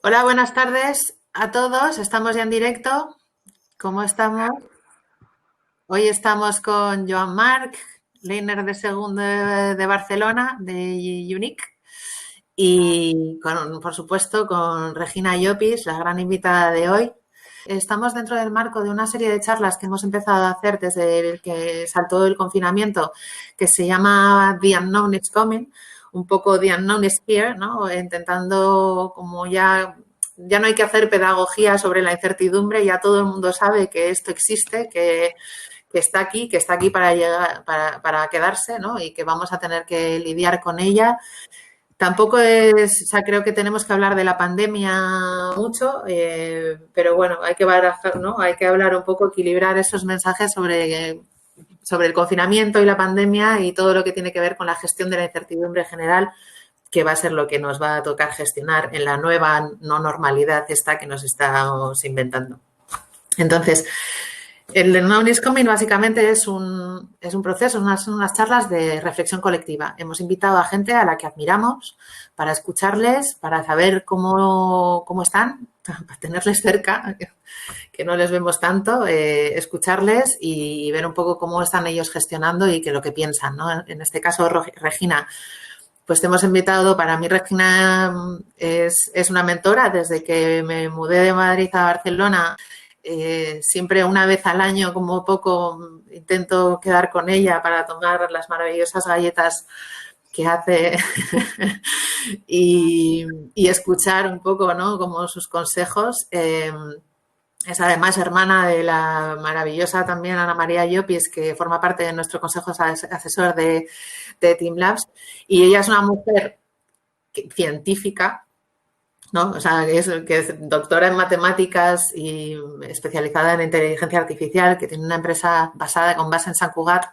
Hola, buenas tardes a todos. Estamos ya en directo. ¿Cómo estamos? Hoy estamos con Joan Marc, Leiner de segundo de Barcelona, de Unique, y por supuesto con Regina Llopis, la gran invitada de hoy. Estamos dentro del marco de una serie de charlas que hemos empezado a hacer desde el que saltó el confinamiento, que se llama The Unknown is Coming, un poco The Unknown is Here, ¿no? Intentando como ya no hay que hacer pedagogía sobre la incertidumbre, ya todo el mundo sabe que esto existe, que está aquí para llegar, para quedarse, ¿no? Y que vamos a tener que lidiar con ella. Tampoco es, o sea, creo que tenemos que hablar de la pandemia mucho, pero bueno, hay que barajar, ¿no? Hay que hablar un poco, equilibrar esos mensajes sobre el confinamiento y la pandemia y todo lo que tiene que ver con la gestión de la incertidumbre general, que va a ser lo que nos va a tocar gestionar en la nueva no normalidad esta que nos estamos inventando. Entonces, el Unknown is Coming básicamente es un proceso, unas charlas de reflexión colectiva. Hemos invitado a gente a la que admiramos para escucharles, para saber cómo están, para tenerles cerca, que no les vemos tanto, escucharles y ver un poco cómo están ellos gestionando y qué lo que piensan, ¿no? En este caso, Regina, pues te hemos invitado. Para mí, Regina es una mentora. Desde que me mudé de Madrid a Barcelona, siempre una vez al año, como poco, intento quedar con ella para tomar las maravillosas galletas que hace y escuchar un poco, ¿no? Como sus consejos. Es además hermana de la maravillosa también Ana María Llopis, que forma parte de nuestro consejo asesor de Team Labs. Y ella es una mujer científica, ¿no? O sea, que es doctora en matemáticas y especializada en inteligencia artificial, que tiene una empresa con base en Sant Cugat,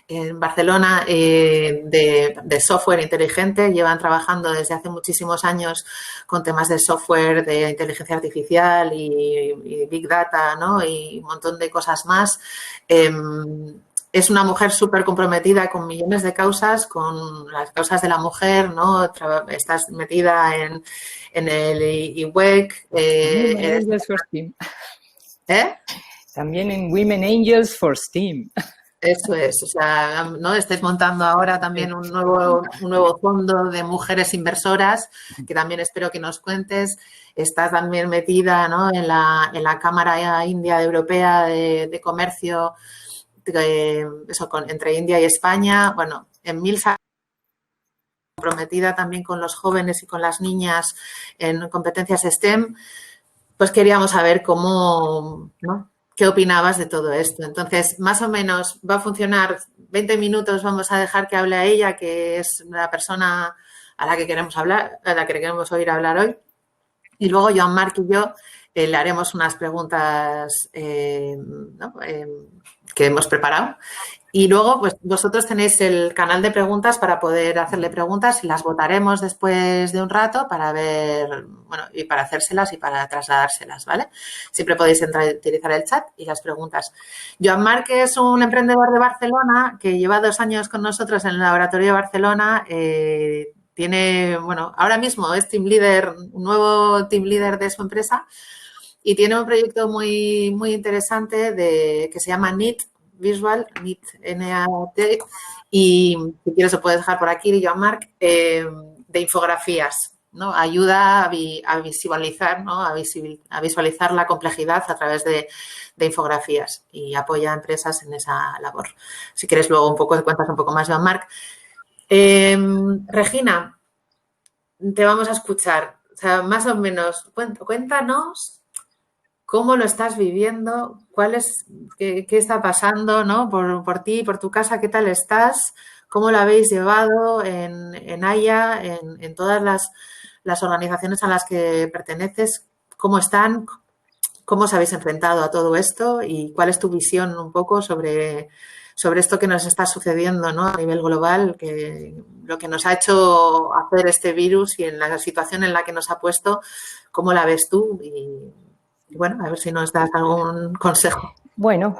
en Barcelona, de software inteligente. Llevan trabajando desde hace muchísimos años con temas de software, de inteligencia artificial y Big Data, ¿no? Y un montón de cosas más. Es una mujer súper comprometida con millones de causas, con las causas de la mujer, ¿no? Estás metida en el IWEC. Women Angels for STEAM. ¿Eh? También en Women Angels for STEAM. Eso es, o sea, ¿no? Estáis montando ahora también un nuevo fondo de mujeres inversoras, que también espero que nos cuentes. Estás también metida, ¿no? en la Cámara India Europea de Comercio, entre India y España. Bueno, en mil comprometida también con los jóvenes y con las niñas en competencias STEM. Pues queríamos saber cómo, ¿no? ¿Qué opinabas de todo esto? Entonces, más o menos va a funcionar 20 minutos, vamos a dejar que hable a ella, que es la persona a la que queremos hablar, a la que queremos oír hablar hoy. Y luego Joan Marc y yo le haremos unas preguntas, ¿no? Que hemos preparado. Y luego, pues vosotros tenéis el canal de preguntas para poder hacerle preguntas y las votaremos después de un rato para ver, bueno, y para hacérselas y para trasladárselas, ¿vale? Siempre podéis utilizar el chat y las preguntas. Joan Marc es un emprendedor de Barcelona que lleva 2 años con nosotros en el laboratorio de Barcelona. Tiene, bueno, ahora mismo es team leader, un nuevo team leader de su empresa, y tiene un proyecto muy, muy interesante que se llama NEAT Visual, NEAT, N-A-T, y si quieres lo puedes dejar por aquí, Joan Marc, de infografías, ¿no? Ayuda a visualizar, ¿no? A visualizar la complejidad a través de infografías y apoya a empresas en esa labor. Si quieres luego cuentas un poco más, Joan Marc. Regina, te vamos a escuchar. O sea, más o menos, cuéntanos cómo lo estás viviendo, qué está pasando, ¿no? Por ti, por tu casa, qué tal estás, cómo lo habéis llevado en Haya, en todas las organizaciones a las que perteneces, cómo están, cómo os habéis enfrentado a todo esto y cuál es tu visión un poco sobre esto que nos está sucediendo, ¿no? A nivel global, que lo que nos ha hecho hacer este virus y en la situación en la que nos ha puesto, ¿cómo la ves tú? Y bueno, a ver si nos das algún consejo. Bueno,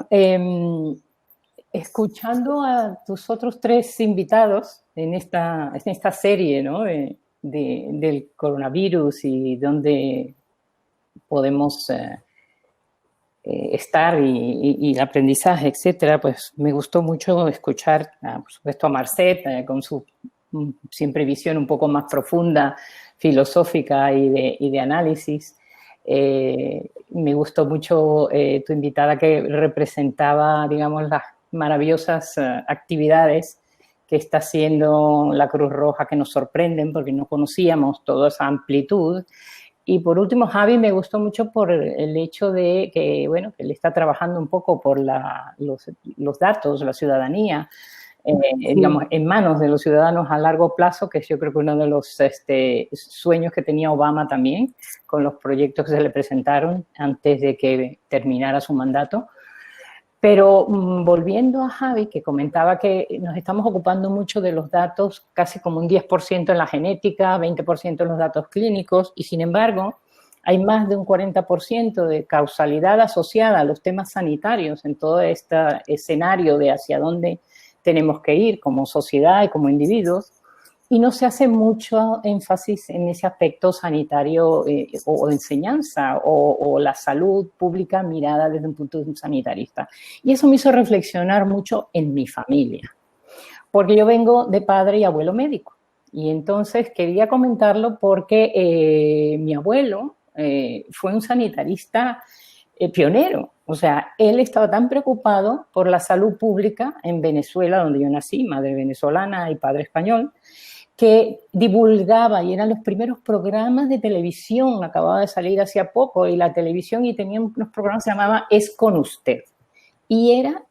escuchando a tus otros 3 invitados en esta serie, ¿no? del coronavirus y dónde podemos estar y el aprendizaje, etcétera, pues me gustó mucho escuchar, por supuesto, a Marcet con su siempre visión un poco más profunda, filosófica y de análisis. Me gustó mucho tu invitada que representaba, digamos, las maravillosas actividades que está haciendo la Cruz Roja, que nos sorprenden porque no conocíamos toda esa amplitud. Y por último, Javi, me gustó mucho por el hecho de que, bueno, que él está trabajando un poco por los datos, la ciudadanía, digamos, en manos de los ciudadanos a largo plazo, que yo creo que uno de los sueños que tenía Obama también, con los proyectos que se le presentaron antes de que terminara su mandato. Pero volviendo a Javi, que comentaba que nos estamos ocupando mucho de los datos, casi como un 10% en la genética, 20% en los datos clínicos, y sin embargo hay más de un 40% de causalidad asociada a los temas sanitarios en todo este escenario de hacia dónde tenemos que ir como sociedad y como individuos, y no se hace mucho énfasis en ese aspecto sanitario o de enseñanza o la salud pública mirada desde un punto de vista sanitarista. Y eso me hizo reflexionar mucho en mi familia, porque yo vengo de padre y abuelo médico. Y entonces quería comentarlo porque mi abuelo fue un sanitarista pionero. O sea, él estaba tan preocupado por la salud pública en Venezuela, donde yo nací, madre venezolana y padre español, que divulgaba, y eran los primeros programas de televisión, acababa de salir hacía poco, y la televisión, y tenían unos programas que se llamaban Es con usted. Y era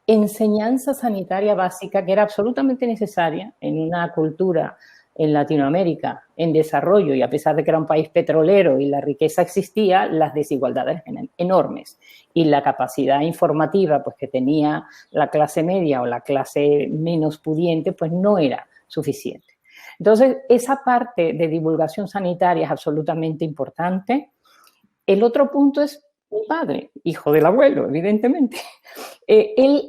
enseñanza sanitaria básica que era absolutamente necesaria en una cultura en Latinoamérica en desarrollo, y a pesar de que era un país petrolero y la riqueza existía, las desigualdades eran enormes y la capacidad informativa pues que tenía la clase media o la clase menos pudiente pues no era suficiente. Entonces, esa parte de divulgación sanitaria es absolutamente importante. El otro punto es mi padre, hijo del abuelo, evidentemente. Él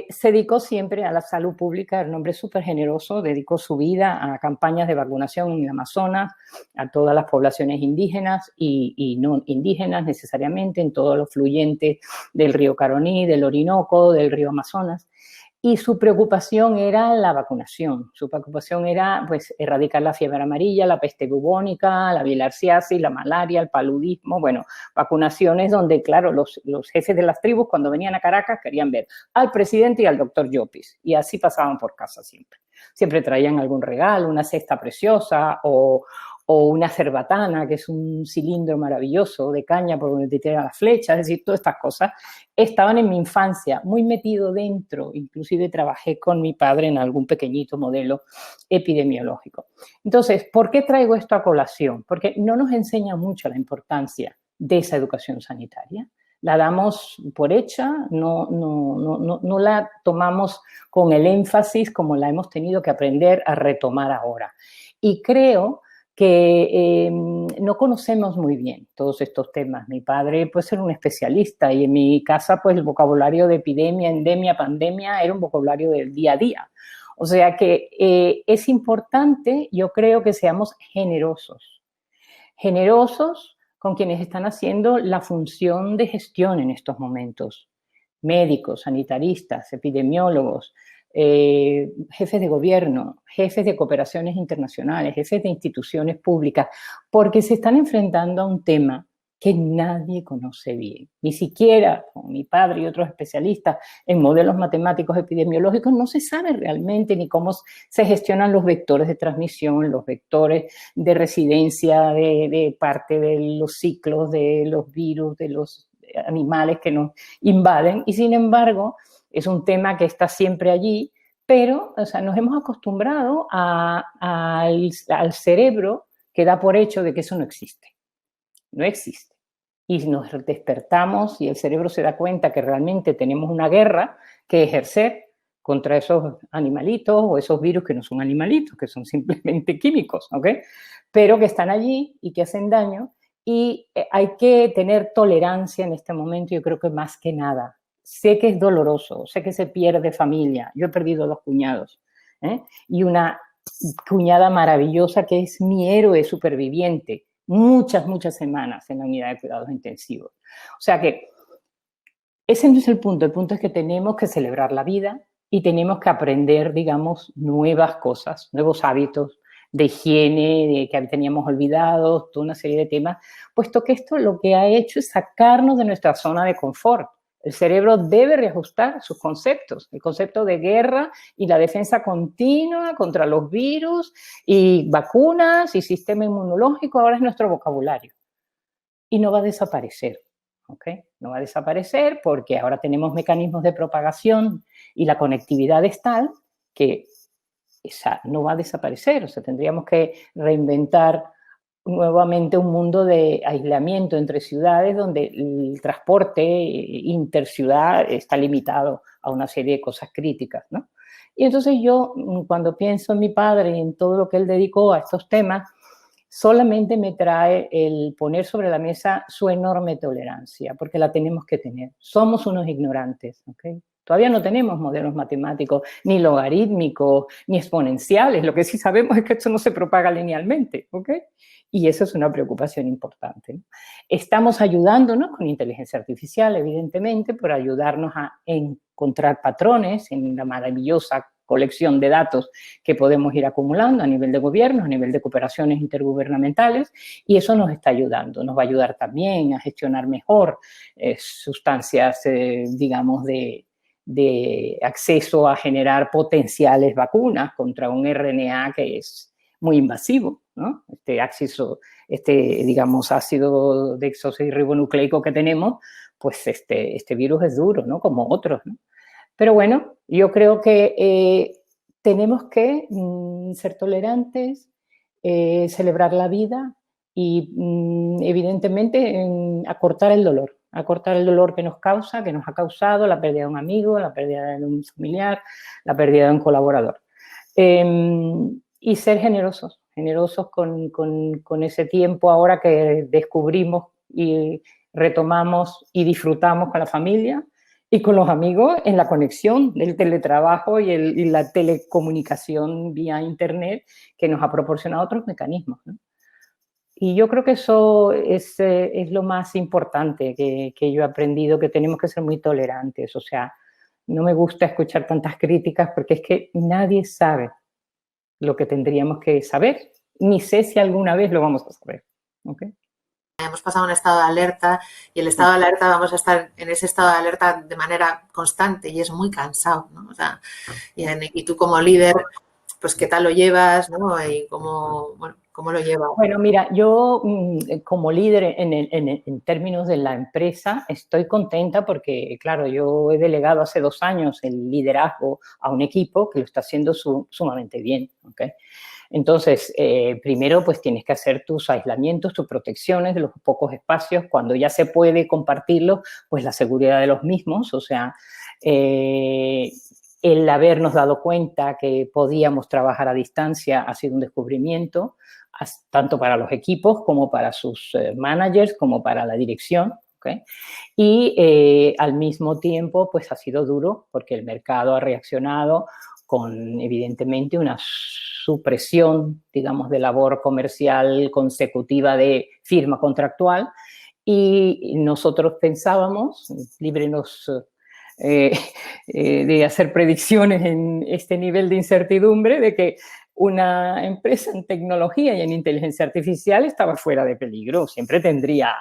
se dedicó siempre a la salud pública, era un hombre súper generoso, dedicó su vida a campañas de vacunación en el Amazonas, a todas las poblaciones indígenas y no indígenas necesariamente, en todos los fluyentes del río Caroní, del Orinoco, del río Amazonas. Y su preocupación era la vacunación. Su preocupación era pues, erradicar la fiebre amarilla, la peste bubónica, la bilharziasis, la malaria, el paludismo. Bueno, vacunaciones donde, claro, los jefes de las tribus cuando venían a Caracas querían ver al presidente y al doctor Llopis. Y así pasaban por casa siempre. Siempre traían algún regalo, una cesta preciosa o una cerbatana, que es un cilindro maravilloso de caña por donde te tiran las flechas, es decir, todas estas cosas estaban en mi infancia, muy metido dentro, inclusive trabajé con mi padre en algún pequeñito modelo epidemiológico. Entonces, ¿por qué traigo esto a colación? Porque no nos enseña mucho la importancia de esa educación sanitaria. La damos por hecha, no la tomamos con el énfasis como la hemos tenido que aprender a retomar ahora. Y creo que no conocemos muy bien todos estos temas. Mi padre puede ser un especialista y en mi casa pues el vocabulario de epidemia, endemia, pandemia era un vocabulario del día a día. O sea que es importante, yo creo que seamos generosos. Generosos con quienes están haciendo la función de gestión en estos momentos. Médicos, sanitaristas, epidemiólogos, jefes de gobierno, jefes de cooperaciones internacionales, jefes de instituciones públicas, porque se están enfrentando a un tema que nadie conoce bien. Ni siquiera mi padre y otros especialistas en modelos matemáticos epidemiológicos no se sabe realmente ni cómo se gestionan los vectores de transmisión, los vectores de residencia de parte de los ciclos de los virus, de los animales que nos invaden, y sin embargo es un tema que está siempre allí, pero o sea, nos hemos acostumbrado al cerebro que da por hecho de que eso no existe. No existe. Y nos despertamos y el cerebro se da cuenta que realmente tenemos una guerra que ejercer contra esos animalitos o esos virus que no son animalitos, que son simplemente químicos, ¿ok? Pero que están allí y que hacen daño, y hay que tener tolerancia en este momento, yo creo que más que nada. Sé que es doloroso, sé que se pierde familia, yo he perdido 2 cuñados, y una cuñada maravillosa que es mi héroe superviviente, muchas semanas en la unidad de cuidados intensivos. O sea que ese no es el punto es que tenemos que celebrar la vida y tenemos que aprender, digamos, nuevas cosas, nuevos hábitos de higiene, de que teníamos olvidados, toda una serie de temas, puesto que esto lo que ha hecho es sacarnos de nuestra zona de confort. El cerebro debe reajustar sus conceptos, el concepto de guerra y la defensa continua contra los virus y vacunas y sistema inmunológico ahora es nuestro vocabulario. Y no va a desaparecer, ¿ok? No va a desaparecer porque ahora tenemos mecanismos de propagación y la conectividad es tal que esa no va a desaparecer. O sea, tendríamos que reinventar nuevamente un mundo de aislamiento entre ciudades donde el transporte interciudad está limitado a una serie de cosas críticas, ¿no? Y entonces yo, cuando pienso en mi padre y en todo lo que él dedicó a estos temas, solamente me trae el poner sobre la mesa su enorme tolerancia, porque la tenemos que tener. Somos unos ignorantes, ¿ok? Todavía no tenemos modelos matemáticos, ni logarítmicos, ni exponenciales. Lo que sí sabemos es que esto no se propaga linealmente, ¿ok? Y eso es una preocupación importante, ¿no? Estamos ayudándonos con inteligencia artificial, evidentemente, por ayudarnos a encontrar patrones en la maravillosa colección de datos que podemos ir acumulando a nivel de gobierno, a nivel de cooperaciones intergubernamentales, y eso nos está ayudando. Nos va a ayudar también a gestionar mejor sustancias, digamos, de acceso a generar potenciales vacunas contra un RNA que es muy invasivo, ¿no? Digamos, ácido desoxirribonucleico que tenemos, pues este virus es duro, ¿no? Como otros, ¿no? Pero bueno, yo creo que tenemos que ser tolerantes, celebrar la vida y evidentemente acortar el dolor que nos causa, que nos ha causado la pérdida de un amigo, la pérdida de un familiar, la pérdida de un colaborador. Y ser generosos con ese tiempo ahora que descubrimos y retomamos y disfrutamos con la familia y con los amigos en la conexión del teletrabajo y la telecomunicación vía internet que nos ha proporcionado otros mecanismos, ¿no? Y yo creo que eso es lo más importante que yo he aprendido, que tenemos que ser muy tolerantes. O sea, no me gusta escuchar tantas críticas porque es que nadie sabe lo que tendríamos que saber, ni sé si alguna vez lo vamos a saber. ¿Okay? Hemos pasado un estado de alerta y el estado de alerta vamos a estar en ese estado de alerta de manera constante y es muy cansado, ¿no? O sea, y tú como líder, pues qué tal lo llevas, ¿no? Y cómo lo llevas. Bueno, mira, yo como líder en términos de la empresa estoy contenta porque, claro, yo he delegado hace 2 años el liderazgo a un equipo que lo está haciendo sumamente bien, ¿ok? Entonces, primero, pues tienes que hacer tus aislamientos, tus protecciones de los pocos espacios. Cuando ya se puede compartirlos, pues la seguridad de los mismos. O sea, el habernos dado cuenta que podíamos trabajar a distancia ha sido un descubrimiento, tanto para los equipos como para sus managers, como para la dirección. ¿Okay? Y al mismo tiempo, pues ha sido duro porque el mercado ha reaccionado con, evidentemente, una supresión, digamos, de labor comercial consecutiva de firma contractual y nosotros pensábamos, líbrenos de hacer predicciones en este nivel de incertidumbre, de que una empresa en tecnología y en inteligencia artificial estaba fuera de peligro, siempre tendría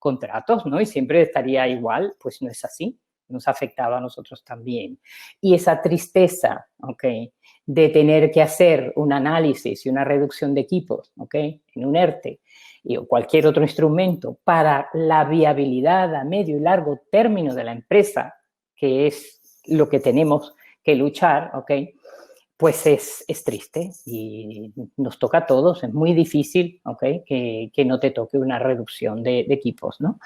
contratos, ¿no? Y siempre estaría igual, pues no es así. Nos afectaba a nosotros también. Y esa tristeza, ¿ok? De tener que hacer un análisis y una reducción de equipos, ¿ok? En un ERTE o cualquier otro instrumento para la viabilidad a medio y largo término de la empresa, que es lo que tenemos que luchar, ¿ok? Pues es triste y nos toca a todos. Es muy difícil, ¿ok? Que no te toque una reducción de equipos, ¿no?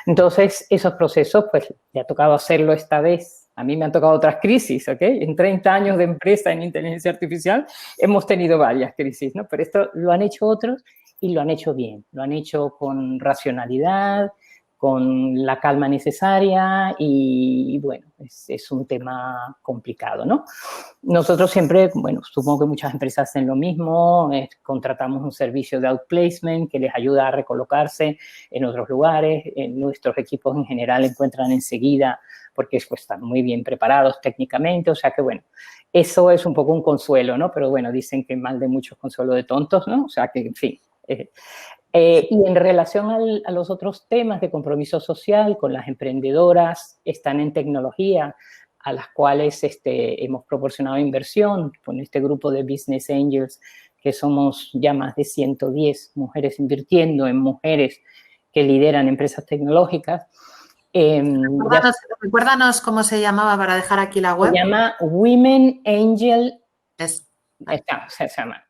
Entonces, esos procesos, pues, le ha tocado hacerlo esta vez. A mí me han tocado otras crisis, ¿ok? En 30 años de empresa en inteligencia artificial hemos tenido varias crisis, ¿no? Pero esto lo han hecho otros y lo han hecho bien. Lo han hecho con racionalidad, con la calma necesaria y bueno, es un tema complicado, ¿no? Nosotros siempre, bueno, supongo que muchas empresas hacen lo mismo, contratamos un servicio de outplacement que les ayuda a recolocarse en otros lugares, nuestros equipos en general encuentran enseguida porque pues, están muy bien preparados técnicamente, o sea que bueno, eso es un poco un consuelo, ¿no? Pero bueno, dicen que mal de muchos consuelo de tontos, ¿no? O sea que, en fin, y en relación a los otros temas de compromiso social con las emprendedoras, están en tecnología, a las cuales hemos proporcionado inversión con este grupo de Business Angels, que somos ya más de 110 mujeres invirtiendo en mujeres que lideran empresas tecnológicas. Recuérdanos cómo se llamaba para dejar aquí la web. Se llama Women Angel. Vale. Se llama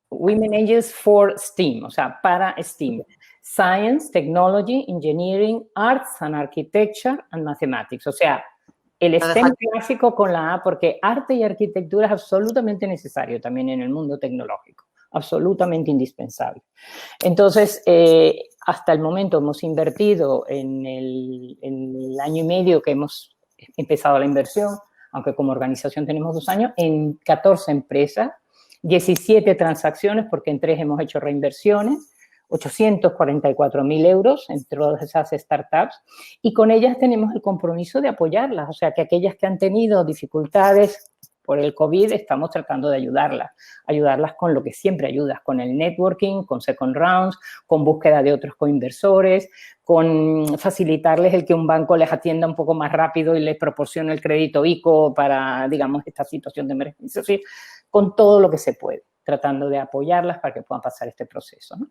Women Angels for STEAM, o sea, para STEAM. Science, Technology, Engineering, Arts and Architecture and Mathematics. O sea, el STEM clásico con la A, porque arte y arquitectura es absolutamente necesario también en el mundo tecnológico, absolutamente indispensable. Entonces, hasta el momento hemos invertido en el año y medio que hemos empezado la inversión, aunque como organización tenemos 2 años, en 14 empresas, 17 transacciones, porque en 3 hemos hecho reinversiones, 844.000 euros entre todas esas startups, y con ellas tenemos el compromiso de apoyarlas, o sea, que aquellas que han tenido dificultades por el COVID, estamos tratando de ayudarlas con lo que siempre ayudas, con el networking, con second rounds, con búsqueda de otros coinversores, con facilitarles el que un banco les atienda un poco más rápido y les proporcione el crédito ICO para, digamos, esta situación de emergencia, sí, con todo lo que se puede, tratando de apoyarlas para que puedan pasar este proceso, ¿no?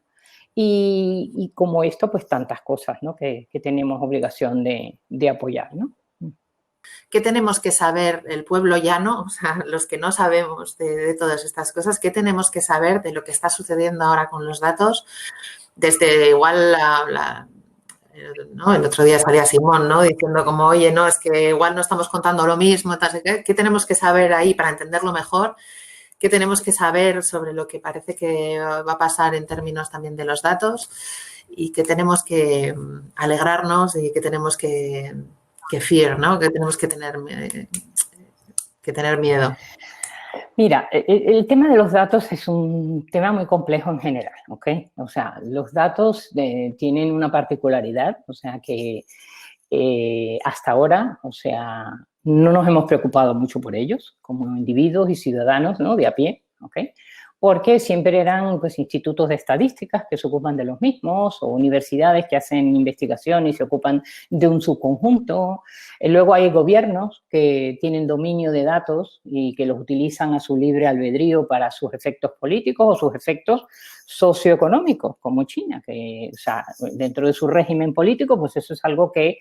Y como esto, pues tantas cosas, ¿no? que tenemos obligación de apoyar, ¿no? ¿Qué tenemos que saber el pueblo llano, o sea, los que no sabemos de todas estas cosas, qué tenemos que saber de lo que está sucediendo ahora con los datos? Desde igual ¿no? El otro día salía Simón, ¿no? Diciendo como, oye, no, es que igual no estamos contando lo mismo, ¿qué tenemos que saber ahí para entenderlo mejor? ¿Qué tenemos que saber sobre lo que parece que va a pasar en términos también de los datos? Y qué tenemos que alegrarnos y qué tenemos que fear, ¿no? Que tenemos que tener miedo. Mira, el tema de los datos es un tema muy complejo en general, ¿ok? O sea, los datos tienen una particularidad, o sea, que hasta ahora, o sea, no nos hemos preocupado mucho por ellos como individuos y ciudadanos, ¿no? De a pie, ¿ok? Porque siempre eran pues, institutos de estadísticas que se ocupan de los mismos o universidades que hacen investigación y se ocupan de un subconjunto. Luego hay gobiernos que tienen dominio de datos y que los utilizan a su libre albedrío para sus efectos políticos o sus efectos socioeconómicos, como China, que o sea, dentro de su régimen político, pues eso es algo que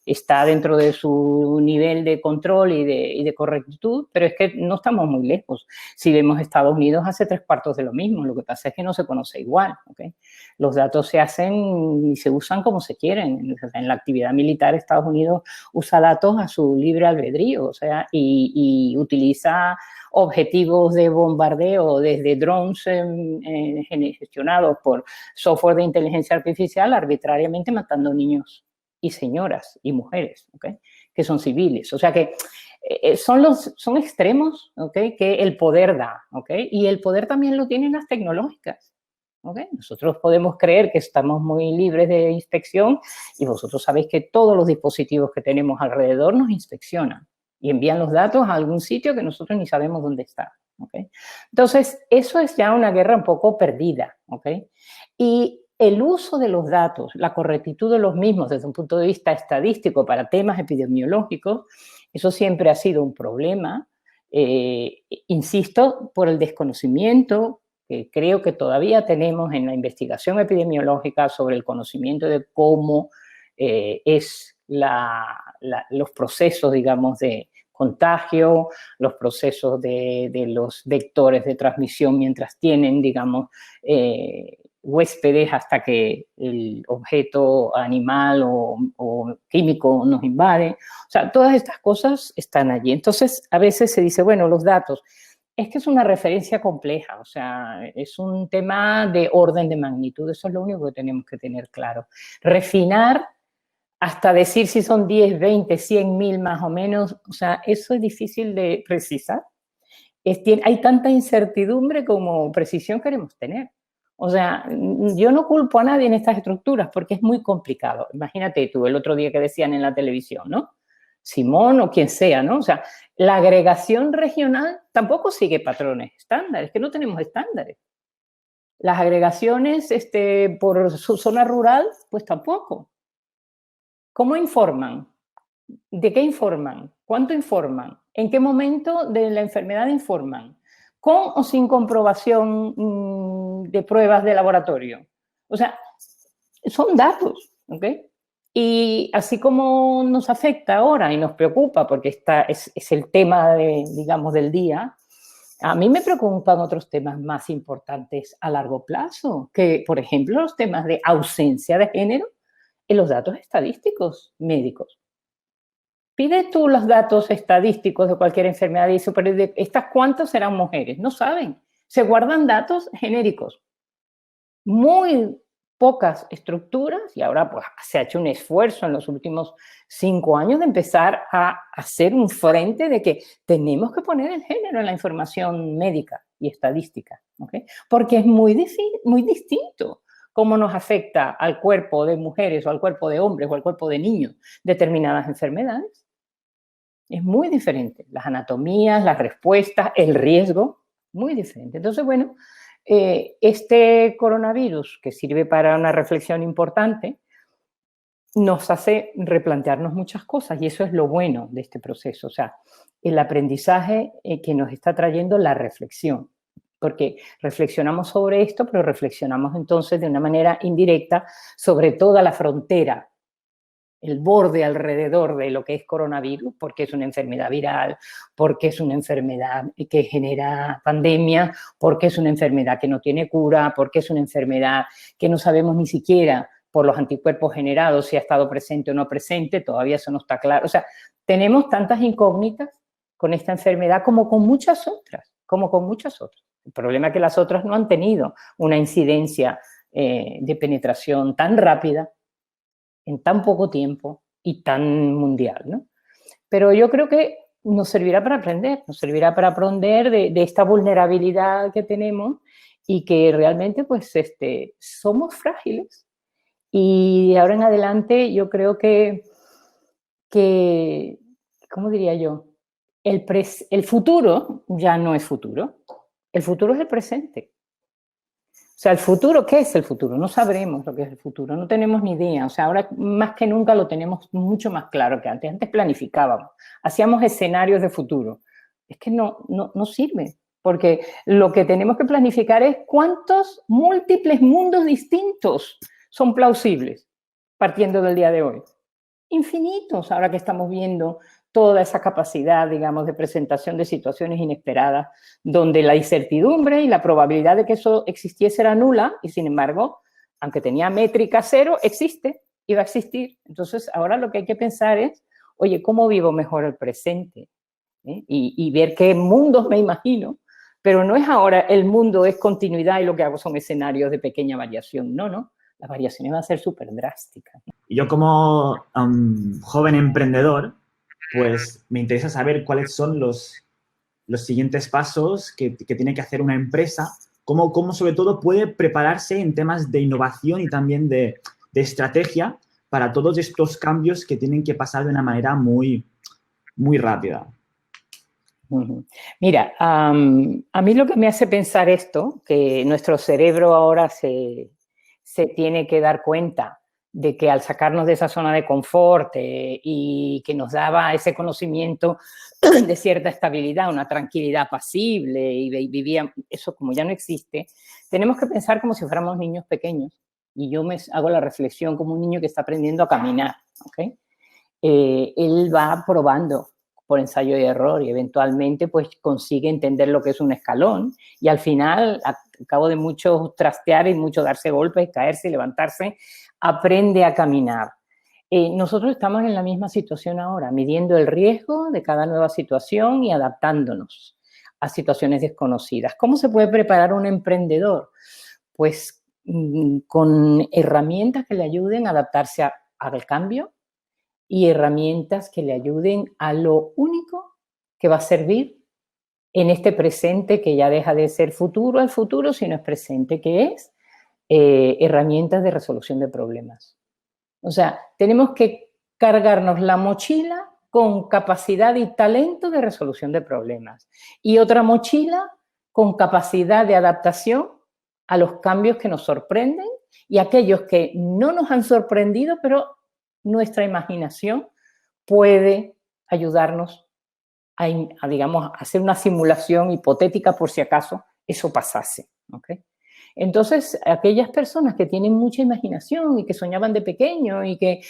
está dentro de su nivel de control y de correctitud, pero es que no estamos muy lejos. Si vemos Estados Unidos hace 3/4 de lo mismo, lo que pasa es que no se conoce igual, ¿okay? Los datos se hacen y se usan como se quieren. En la actividad militar Estados Unidos usa datos a su libre albedrío, o sea, y utiliza objetivos de bombardeo desde drones gestionados por software de inteligencia artificial arbitrariamente matando niños y señoras y mujeres, ¿okay? Que son civiles. O sea que son extremos, ¿okay? Que el poder da, ¿okay? Y el poder también lo tienen las tecnológicas. ¿Okay? Nosotros podemos creer que estamos muy libres de inspección y vosotros sabéis que todos los dispositivos que tenemos alrededor nos inspeccionan y envían los datos a algún sitio que nosotros ni sabemos dónde está. ¿Okay? Entonces, eso es ya una guerra un poco perdida. ¿Okay? Y el uso de los datos, la correctitud de los mismos desde un punto de vista estadístico para temas epidemiológicos, eso siempre ha sido un problema, insisto, por el desconocimiento que creo que todavía tenemos en la investigación epidemiológica sobre el conocimiento de cómo es los procesos, digamos, de contagio, los procesos de los vectores de transmisión mientras tienen, digamos, huéspedes hasta que el objeto animal o químico nos invade. O sea, todas estas cosas están allí. Entonces, a veces se dice, bueno, los datos. Es que es una referencia compleja, o sea, es un tema de orden de magnitud, eso es lo único que tenemos que tener claro. Refinar hasta decir si son 10, 20, 100.000 más o menos, o sea, eso es difícil de precisar. Hay tanta incertidumbre como precisión queremos tener. O sea, yo no culpo a nadie en estas estructuras porque es muy complicado. Imagínate tú, el otro día que decían en la televisión, ¿no? Simón o quien sea, ¿no? O sea, la agregación regional tampoco sigue patrones estándares, que no tenemos estándares. Las agregaciones por su zona rural, pues tampoco. ¿Cómo informan? ¿De qué informan? ¿Cuánto informan? ¿En qué momento de la enfermedad informan? ¿Con o sin comprobación de pruebas de laboratorio? O sea, son datos, ¿ok? Y así como nos afecta ahora y nos preocupa, porque es el tema, digamos, del día, a mí me preocupan otros temas más importantes a largo plazo, que, por ejemplo, los temas de ausencia de género en los datos estadísticos médicos. Pide tú los datos estadísticos de cualquier enfermedad y dice, pero de estas cuántas serán mujeres. No saben. Se guardan datos genéricos. Muy pocas estructuras y ahora pues se ha hecho un esfuerzo en los últimos 5 años de empezar a hacer un frente de que tenemos que poner el género en la información médica y estadística, ¿okay? Porque es muy distinto cómo nos afecta al cuerpo de mujeres o al cuerpo de hombres o al cuerpo de niños determinadas enfermedades. Es muy diferente, las anatomías, las respuestas, el riesgo, muy diferente. Entonces, bueno, este coronavirus, que sirve para una reflexión importante, nos hace replantearnos muchas cosas y eso es lo bueno de este proceso, o sea, el aprendizaje que nos está trayendo la reflexión, porque reflexionamos sobre esto, pero reflexionamos entonces de una manera indirecta sobre toda la frontera, el borde alrededor de lo que es coronavirus, porque es una enfermedad viral, porque es una enfermedad que genera pandemia, porque es una enfermedad que no tiene cura, porque es una enfermedad que no sabemos ni siquiera por los anticuerpos generados si ha estado presente o no presente, todavía eso no está claro. O sea, tenemos tantas incógnitas con esta enfermedad como con muchas otras, El problema es que las otras no han tenido una incidencia de penetración tan rápida en tan poco tiempo y tan mundial, ¿no? Pero yo creo que nos servirá para aprender de esta vulnerabilidad que tenemos y que realmente pues somos frágiles y de ahora en adelante yo creo que ¿cómo diría yo? El futuro ya no es futuro, el futuro es el presente. O sea, el futuro, ¿qué es el futuro? No sabremos lo que es el futuro, no tenemos ni idea. O sea, ahora más que nunca lo tenemos mucho más claro que antes. Antes planificábamos, hacíamos escenarios de futuro. Es que no sirve, porque lo que tenemos que planificar es cuántos múltiples mundos distintos son plausibles, partiendo del día de hoy. Infinitos, ahora que estamos viendo toda esa capacidad, digamos, de presentación de situaciones inesperadas, donde la incertidumbre y la probabilidad de que eso existiese era nula, y sin embargo, aunque tenía métrica cero, existe y va a existir. Entonces, ahora lo que hay que pensar es, oye, ¿cómo vivo mejor el presente? Y ver qué mundos me imagino, pero no es ahora el mundo es continuidad y lo que hago son escenarios de pequeña variación, no. Las variaciones van a ser súper drásticas. Yo como joven emprendedor, pues me interesa saber cuáles son los siguientes pasos que tiene que hacer una empresa, cómo sobre todo puede prepararse en temas de innovación y también de estrategia para todos estos cambios que tienen que pasar de una manera muy, muy rápida. Mira, a mí lo que me hace pensar esto, que nuestro cerebro ahora se tiene que dar cuenta de que al sacarnos de esa zona de confort y que nos daba ese conocimiento de cierta estabilidad, una tranquilidad apacible y vivía, eso como ya no existe, tenemos que pensar como si fuéramos niños pequeños. Y yo me hago la reflexión como un niño que está aprendiendo a caminar, ¿ok? Él va probando por ensayo y error y eventualmente pues consigue entender lo que es un escalón y al final, al cabo de mucho trastear y mucho darse golpes, caerse y levantarse, aprende a caminar. Nosotros estamos en la misma situación ahora, midiendo el riesgo de cada nueva situación y adaptándonos a situaciones desconocidas. ¿Cómo se puede preparar un emprendedor? Pues con herramientas que le ayuden a adaptarse al cambio y herramientas que le ayuden a lo único que va a servir en este presente que ya deja de ser futuro al futuro, sino es presente, que es herramientas de resolución de problemas. O sea, tenemos que cargarnos la mochila con capacidad y talento de resolución de problemas y otra mochila con capacidad de adaptación a los cambios que nos sorprenden y aquellos que no nos han sorprendido, pero nuestra imaginación puede ayudarnos a, digamos, hacer una simulación hipotética por si acaso eso pasase, ¿ok? Entonces, aquellas personas que tienen mucha imaginación y que soñaban de pequeño y que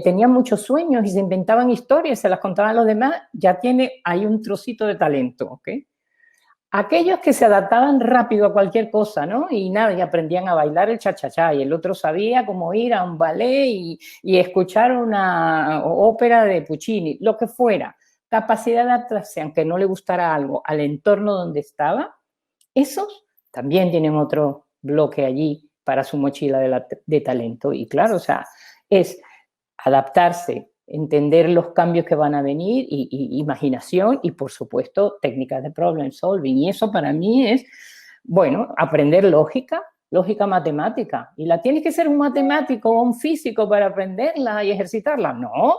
tenían muchos sueños y se inventaban historias, se las contaban a los demás, ya hay un trocito de talento, ¿ok? Aquellos que se adaptaban rápido a cualquier cosa, ¿no? Y nada, y aprendían a bailar el cha-cha-cha y el otro sabía cómo ir a un ballet y escuchar una ópera de Puccini, lo que fuera. Capacidad de adaptarse, aunque no le gustara algo, al entorno donde estaba, esos también tienen otro bloque allí para su mochila de talento. Y claro, o sea, es adaptarse, entender los cambios que van a venir y imaginación y, por supuesto, técnicas de problem solving. Y eso para mí es, bueno, aprender lógica matemática. ¿Y la tienes que ser un matemático o un físico para aprenderla y ejercitarla? No.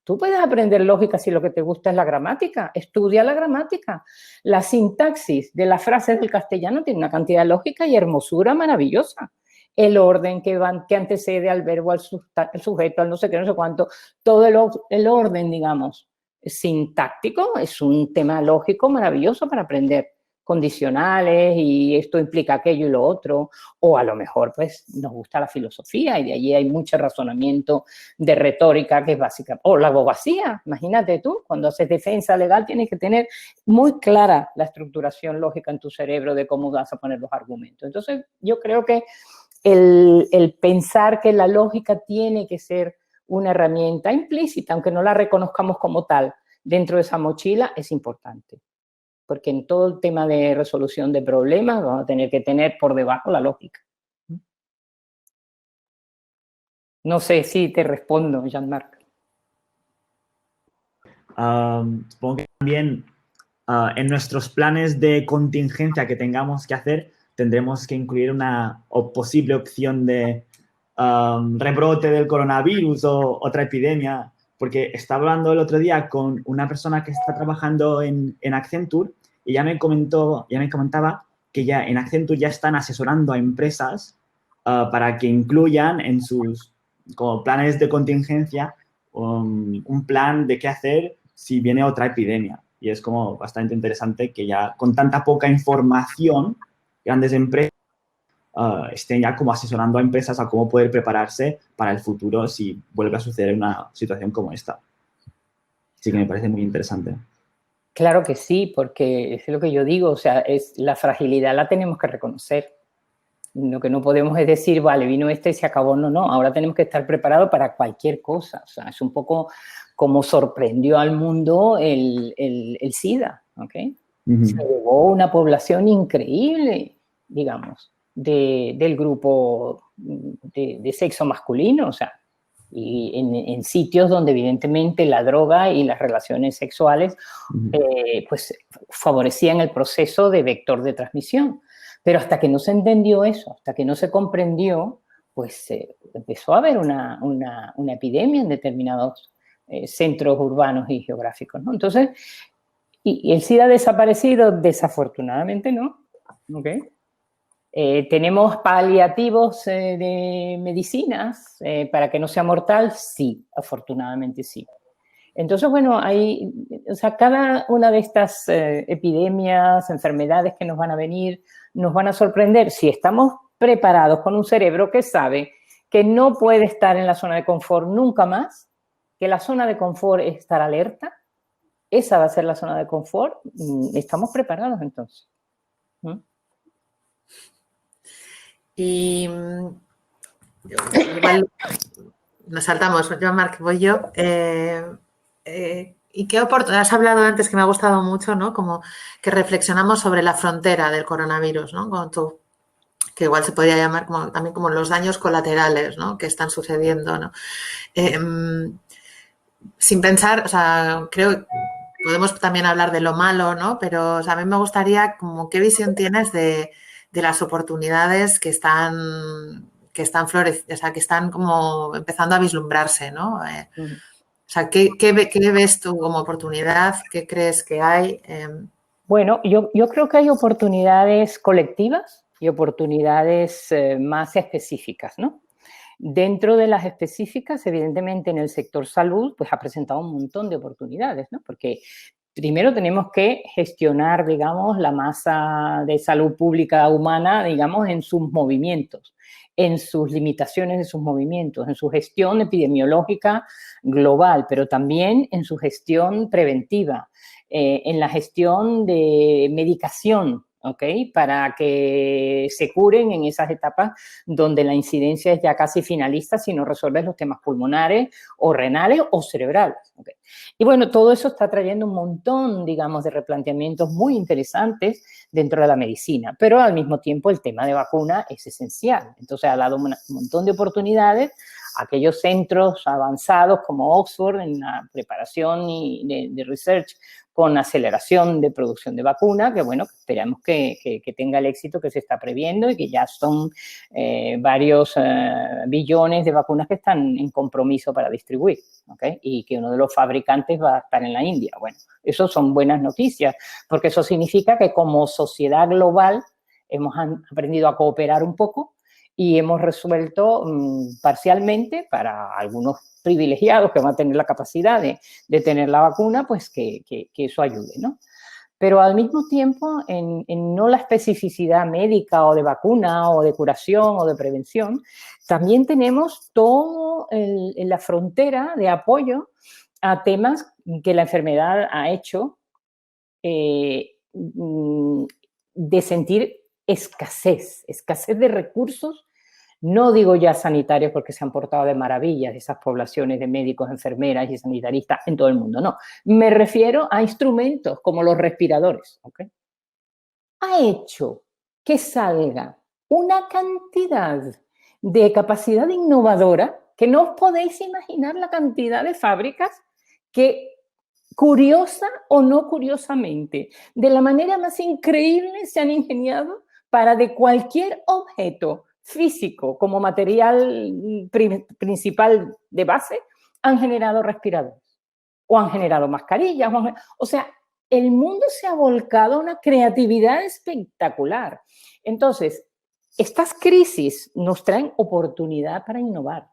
Tú puedes aprender lógica si lo que te gusta es la gramática. Estudia la gramática. La sintaxis de las frases del castellano tiene una cantidad de lógica y hermosura maravillosa. El orden que antecede al verbo, al sujeto, al no sé qué, no sé cuánto, todo el orden, digamos, sintáctico es un tema lógico maravilloso para aprender condicionales y esto implica aquello y lo otro, o a lo mejor pues nos gusta la filosofía y de allí hay mucho razonamiento de retórica que es básica, o la abogacía, imagínate tú, cuando haces defensa legal tienes que tener muy clara la estructuración lógica en tu cerebro de cómo vas a poner los argumentos. Entonces yo creo que el pensar que la lógica tiene que ser una herramienta implícita, aunque no la reconozcamos como tal, dentro de esa mochila es importante. Porque en todo el tema de resolución de problemas vamos a tener que tener por debajo la lógica. No sé si te respondo, Jean-Marc. Supongo que también en nuestros planes de contingencia que tengamos que hacer, tendremos que incluir una posible opción de rebrote del coronavirus o otra epidemia, porque estaba hablando el otro día con una persona que está trabajando en Accenture y ya me comentaba que ya en Accenture ya están asesorando a empresas para que incluyan en sus como planes de contingencia un plan de qué hacer si viene otra epidemia. Y es como bastante interesante que ya con tanta poca información, grandes empresas estén ya como asesorando a empresas a cómo poder prepararse para el futuro si vuelve a suceder una situación como esta. Así que me parece muy interesante. Claro que sí, porque es lo que yo digo, o sea, es la fragilidad la tenemos que reconocer. Lo que no podemos es decir, vale, vino este y se acabó. No, no, ahora tenemos que estar preparados para cualquier cosa. O sea, es un poco como sorprendió al mundo el SIDA, ¿ok? Se llevó una población increíble, digamos, del grupo de sexo masculino, o sea, y en sitios donde evidentemente la droga y las relaciones sexuales pues favorecían el proceso de vector de transmisión. Pero hasta que no se entendió eso, hasta que no se comprendió, pues empezó a haber una epidemia en determinados centros urbanos y geográficos, ¿no? Entonces, y el SIDA ha desaparecido, desafortunadamente, ¿no? ¿Okay? ¿Tenemos paliativos de medicinas para que no sea mortal? Sí, afortunadamente sí. Entonces, bueno, o sea, cada una de estas epidemias, enfermedades que nos van a venir, nos van a sorprender si estamos preparados con un cerebro que sabe que no puede estar en la zona de confort nunca más, que la zona de confort es estar alerta, esa va a ser la zona de confort, estamos preparados entonces. Y igual nos saltamos, Joan Marc, voy yo. ¿Y qué oportunidades? Has hablado antes que me ha gustado mucho, ¿no? Como que reflexionamos sobre la frontera del coronavirus, ¿no? Que igual se podría llamar como, también como los daños colaterales, ¿no? Que están sucediendo, ¿no? Eh, sin pensar, o sea, creo podemos también hablar de lo malo, ¿no? Pero o sea, a mí me gustaría, como, ¿qué visión tienes de las oportunidades que están floreciendo, o sea, que están como empezando a vislumbrarse, ¿no? O sea, ¿qué ves tú como oportunidad? ¿Qué crees que hay? Bueno, yo creo que hay oportunidades colectivas y oportunidades más específicas, ¿no? Dentro de las específicas, evidentemente en el sector salud, pues ha presentado un montón de oportunidades, ¿no? Porque primero tenemos que gestionar, digamos, la masa de salud pública humana, digamos, en sus movimientos, en sus limitaciones de sus movimientos, en su gestión epidemiológica global, pero también en su gestión preventiva, en la gestión de medicación, ¿ok? Para que se curen en esas etapas donde la incidencia es ya casi finalista si no resuelves los temas pulmonares o renales o cerebrales, ¿ok? Y bueno, todo eso está trayendo un montón, digamos, de replanteamientos muy interesantes dentro de la medicina, pero al mismo tiempo el tema de vacuna es esencial. Entonces ha dado un montón de oportunidades a aquellos centros avanzados como Oxford en la preparación y de research con aceleración de producción de vacuna, que bueno, esperamos que tenga el éxito que se está previendo y que ya son varios billones de vacunas que están en compromiso para distribuir, ¿okay? Y que uno de los fabricantes va a estar en la India. Bueno, eso son buenas noticias, porque eso significa que como sociedad global hemos aprendido a cooperar un poco y hemos resuelto parcialmente para algunos privilegiados que van a tener la capacidad de tener la vacuna, pues que eso ayude, ¿no? Pero al mismo tiempo, en no la especificidad médica o de vacuna o de curación o de prevención, también tenemos todo en la frontera de apoyo a temas que la enfermedad ha hecho de sentir escasez de recursos. No digo ya sanitarios porque se han portado de maravillas esas poblaciones de médicos, enfermeras y sanitaristas en todo el mundo, no. Me refiero a instrumentos como los respiradores, ¿ok? Ha hecho que salga una cantidad de capacidad innovadora que no os podéis imaginar la cantidad de fábricas que, curiosa o no curiosamente, de la manera más increíble se han ingeniado para de cualquier objeto físico como material principal de base, han generado respiradores o han generado mascarillas. O sea, el mundo se ha volcado a una creatividad espectacular. Entonces, estas crisis nos traen oportunidad para innovar,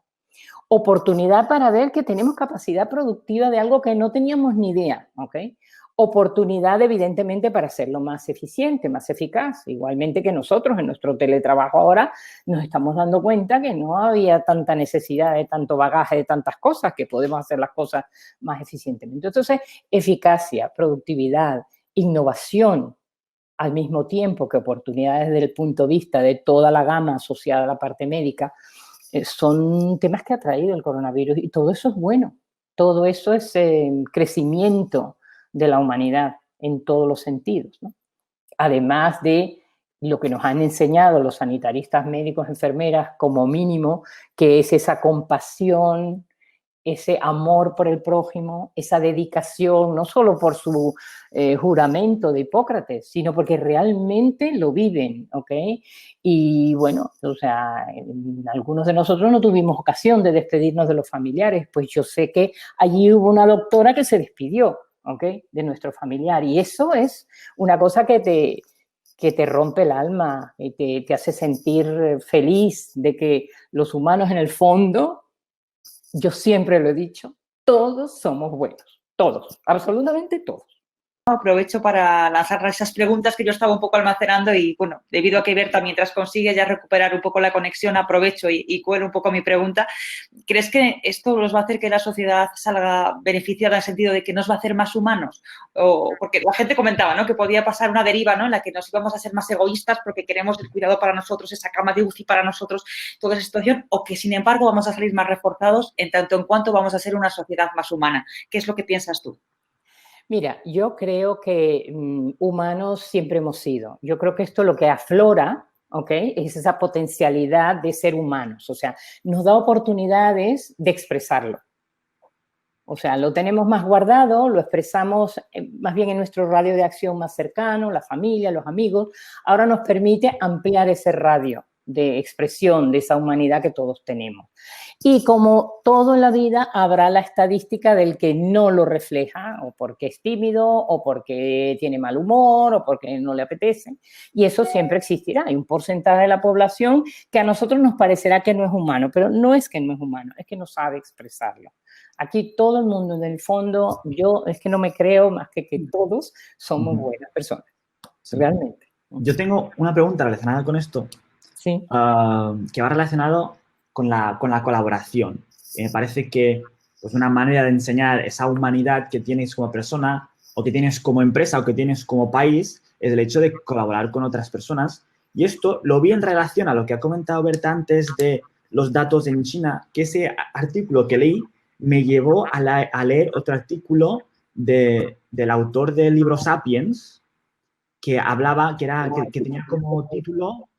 oportunidad para ver que tenemos capacidad productiva de algo que no teníamos ni idea, ¿ok? Oportunidad, evidentemente, para hacerlo más eficiente, más eficaz. Igualmente que nosotros en nuestro teletrabajo ahora nos estamos dando cuenta que no había tanta necesidad de tanto bagaje, de tantas cosas, que podemos hacer las cosas más eficientemente. Entonces, eficacia, productividad, innovación, al mismo tiempo que oportunidades desde el punto de vista de toda la gama asociada a la parte médica, son temas que ha traído el coronavirus y todo eso es bueno. Todo eso es crecimiento de la humanidad en todos los sentidos, ¿no? Además de lo que nos han enseñado los sanitaristas, médicos, enfermeras, como mínimo, que es esa compasión, ese amor por el prójimo, esa dedicación, no solo por su juramento de Hipócrates, sino porque realmente lo viven, ¿ok? Y bueno, o sea, algunos de nosotros no tuvimos ocasión de despedirnos de los familiares, pues yo sé que allí hubo una doctora que se despidió, ¿ok? De nuestro familiar, y eso es una cosa que te rompe el alma y te hace sentir feliz de que los humanos en el fondo, yo siempre lo he dicho, todos somos buenos, todos, absolutamente todos. Aprovecho para lanzar esas preguntas que yo estaba un poco almacenando y, bueno, debido a que Berta, mientras consigue ya recuperar un poco la conexión, aprovecho y cuelo un poco mi pregunta. ¿Crees que esto nos va a hacer que la sociedad salga beneficiada en el sentido de que nos va a hacer más humanos? Porque la gente comentaba, ¿no?, que podía pasar una deriva, ¿no?, en la que nos íbamos a ser más egoístas porque queremos el cuidado para nosotros, esa cama de UCI para nosotros, toda esa situación, o que, sin embargo, vamos a salir más reforzados en tanto en cuanto vamos a ser una sociedad más humana. ¿Qué es lo que piensas tú? Mira, yo creo que humanos siempre hemos sido. Yo creo que esto lo que aflora, ¿ok? Es esa potencialidad de ser humanos. O sea, nos da oportunidades de expresarlo. O sea, lo tenemos más guardado, lo expresamos más bien en nuestro radio de acción más cercano, la familia, los amigos. Ahora nos permite ampliar ese radio de expresión de esa humanidad que todos tenemos. Y como todo en la vida, habrá la estadística del que no lo refleja, o porque es tímido, o porque tiene mal humor, o porque no le apetece. Y eso siempre existirá. Hay un porcentaje de la población que a nosotros nos parecerá que no es humano, pero no es que no es humano, es que no sabe expresarlo. Aquí todo el mundo, en el fondo, yo es que no me creo más que todos somos buenas personas, Sí. realmente. Yo tengo una pregunta relacionada con esto, Sí. que va relacionado con la colaboración. Me parece que pues, una manera de enseñar esa humanidad que tienes como persona, o que tienes como empresa, o que tienes como país, es el hecho de colaborar con otras personas. Y esto lo vi en relación a lo que ha comentado Berta antes de los datos en China, que ese artículo que leí me llevó a leer otro artículo del autor del libro Sapiens, que hablaba, que tenía como título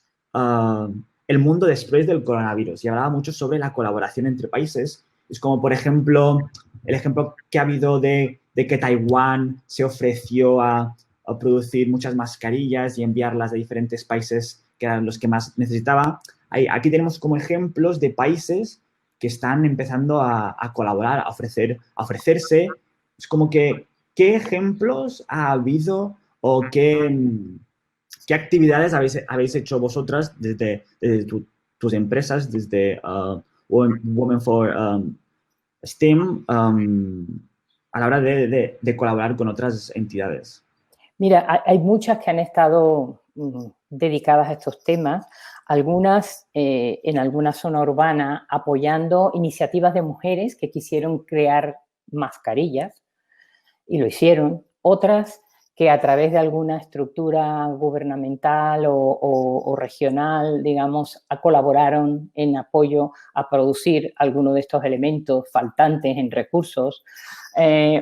El mundo después del coronavirus, y hablaba mucho sobre la colaboración entre países. Es como, por ejemplo, el ejemplo que ha habido de que Taiwán se ofreció a producir muchas mascarillas y enviarlas a diferentes países que eran los que más necesitaban. Aquí tenemos como ejemplos de países que están empezando a colaborar, a ofrecerse. Es como que, ¿qué ejemplos ha habido o qué actividades habéis hecho vosotras desde tus empresas, desde Women for STEM, a la hora de colaborar con otras entidades? Mira, hay muchas que han estado dedicadas a estos temas, algunas en alguna zona urbana apoyando iniciativas de mujeres que quisieron crear mascarillas y lo hicieron, otras que a través de alguna estructura gubernamental o regional, digamos, colaboraron en apoyo a producir alguno de estos elementos faltantes en recursos,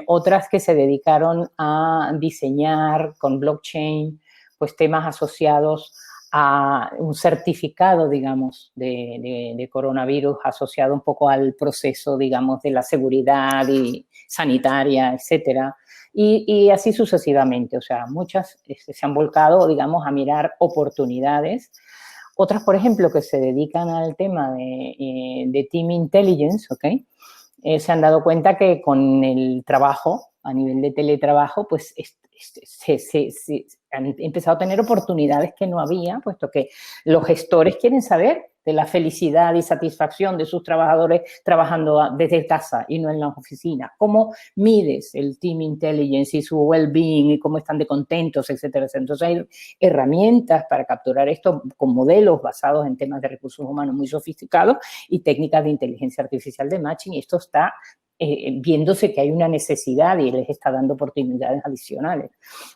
otras que se dedicaron a diseñar con blockchain pues temas asociados a un certificado, digamos, de coronavirus asociado un poco al proceso, digamos, de la seguridad y sanitaria, etcétera. Y así sucesivamente. O sea, muchas se han volcado, digamos, a mirar oportunidades. Otras, por ejemplo, que se dedican al tema de Team Intelligence, ¿ok? Se han dado cuenta que con el trabajo, a nivel de teletrabajo, pues se han empezado a tener oportunidades que no había, puesto que los gestores quieren saber de la felicidad y satisfacción de sus trabajadores trabajando desde casa y no en las oficinas. ¿Cómo mides el Team Intelligence y su well-being y cómo están de contentos, etcétera, etcétera? Entonces hay herramientas para capturar esto con modelos basados en temas de recursos humanos muy sofisticados y técnicas de inteligencia artificial de matching, y esto está viéndose que hay una necesidad y les está dando oportunidades adicionales.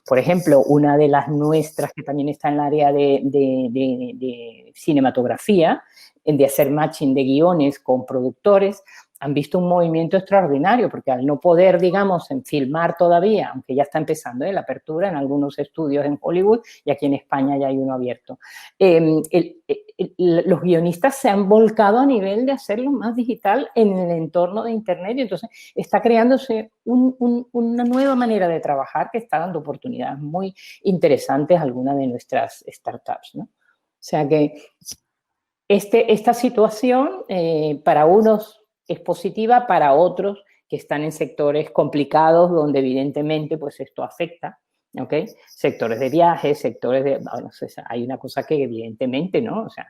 Por ejemplo, una de las nuestras que también está en el área de cinematografía, de hacer matching de guiones con productores, han visto un movimiento extraordinario, porque al no poder, digamos, en filmar todavía, aunque ya está empezando la apertura en algunos estudios en Hollywood, y aquí en España ya hay uno abierto, los guionistas se han volcado a nivel de hacerlo más digital en el entorno de Internet, y entonces está creándose una nueva manera de trabajar que está dando oportunidades muy interesantes a algunas de nuestras startups, ¿no? O sea que esta situación para unos es positiva, para otros que están en sectores complicados donde evidentemente pues esto afecta, ¿ok? Sectores de viajes, sectores de... Bueno, hay una cosa que evidentemente, ¿no? O sea,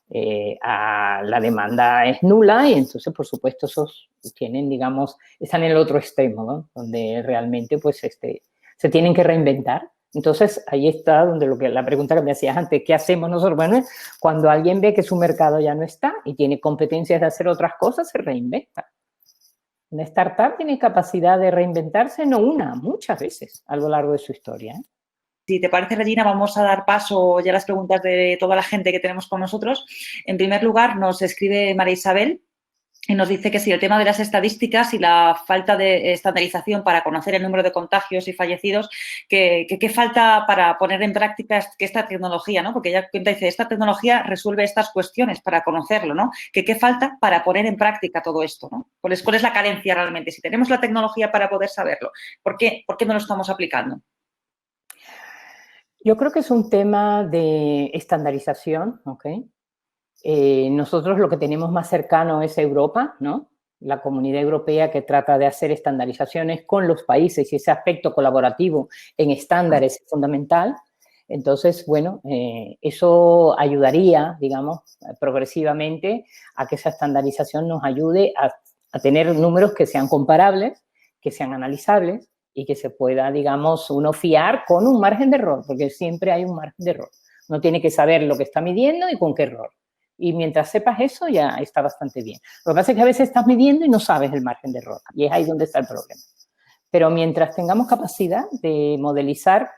la demanda es nula y entonces, por supuesto, esos tienen, digamos, están en el otro extremo, ¿no? Donde realmente pues se tienen que reinventar. Entonces, ahí está donde la pregunta que me hacías antes, ¿qué hacemos nosotros? Bueno, cuando alguien ve que su mercado ya no está y tiene competencias de hacer otras cosas, se reinventa. Una startup tiene capacidad de reinventarse, no una, muchas veces a lo largo de su historia, ¿eh? Si te parece, Regina, vamos a dar paso ya a las preguntas de toda la gente que tenemos con nosotros. En primer lugar, nos escribe María Isabel y nos dice que si el tema de las estadísticas y la falta de estandarización para conocer el número de contagios y fallecidos, ¿qué falta para poner en práctica esta tecnología, ¿no? Porque ella dice, esta tecnología resuelve estas cuestiones para conocerlo, ¿no? ¿Qué falta para poner en práctica todo esto, ¿no? ¿Cuál es la carencia realmente? Si tenemos la tecnología para poder saberlo, ¿por qué no lo estamos aplicando? Yo creo que es un tema de estandarización, ¿ok? Nosotros lo que tenemos más cercano es Europa, ¿no? La Comunidad Europea, que trata de hacer estandarizaciones con los países, y ese aspecto colaborativo en estándares es fundamental. Entonces, bueno, eso ayudaría, digamos, progresivamente a que esa estandarización nos ayude a tener números que sean comparables, que sean analizables y que se pueda, digamos, uno fiar con un margen de error, porque siempre hay un margen de error. Uno tiene que saber lo que está midiendo y con qué error. Y mientras sepas eso, ya está bastante bien. Lo que pasa es que a veces estás midiendo y no sabes el margen de error. Y es ahí donde está el problema. Pero mientras tengamos capacidad de modelizar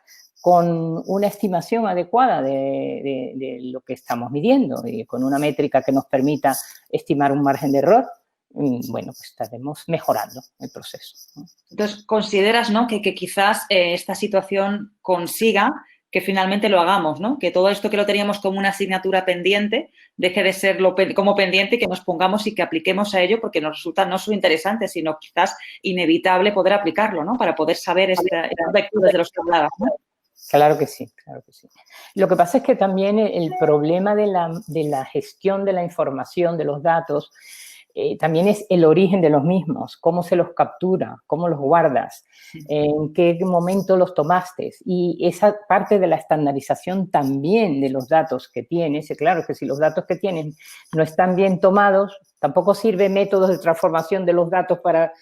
con una estimación adecuada de lo que estamos midiendo y con una métrica que nos permita estimar un margen de error, bueno, pues estaremos mejorando el proceso, ¿no? Entonces, ¿consideras, ¿no?, que quizás esta situación consiga que finalmente lo hagamos, ¿no? Que todo esto que lo teníamos como una asignatura pendiente deje de serlo como pendiente y que nos pongamos y que apliquemos a ello, porque nos resulta no solo interesante, sino quizás inevitable poder aplicarlo, ¿no? Para poder saber estos vectores de los que hablabas, ¿no? Claro que sí, claro que sí. Lo que pasa es que también el problema de la gestión de la información, de los datos, también es el origen de los mismos, cómo se los captura, cómo los guardas, en qué momento los tomaste. Y esa parte de la estandarización también de los datos que tienes, claro que si los datos que tienes no están bien tomados, tampoco sirve métodos de transformación de los datos para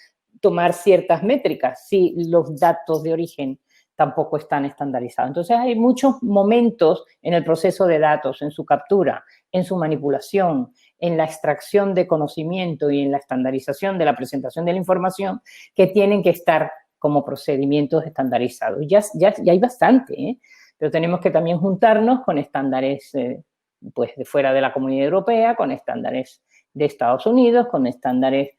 tomar ciertas métricas, si los datos de origen tampoco están estandarizados. Entonces, hay muchos momentos en el proceso de datos, en su captura, en su manipulación, en la extracción de conocimiento y en la estandarización de la presentación de la información que tienen que estar como procedimientos estandarizados. Ya hay bastante, ¿eh? Pero tenemos que también juntarnos con estándares pues de fuera de la Comunidad Europea, con estándares de Estados Unidos, con estándares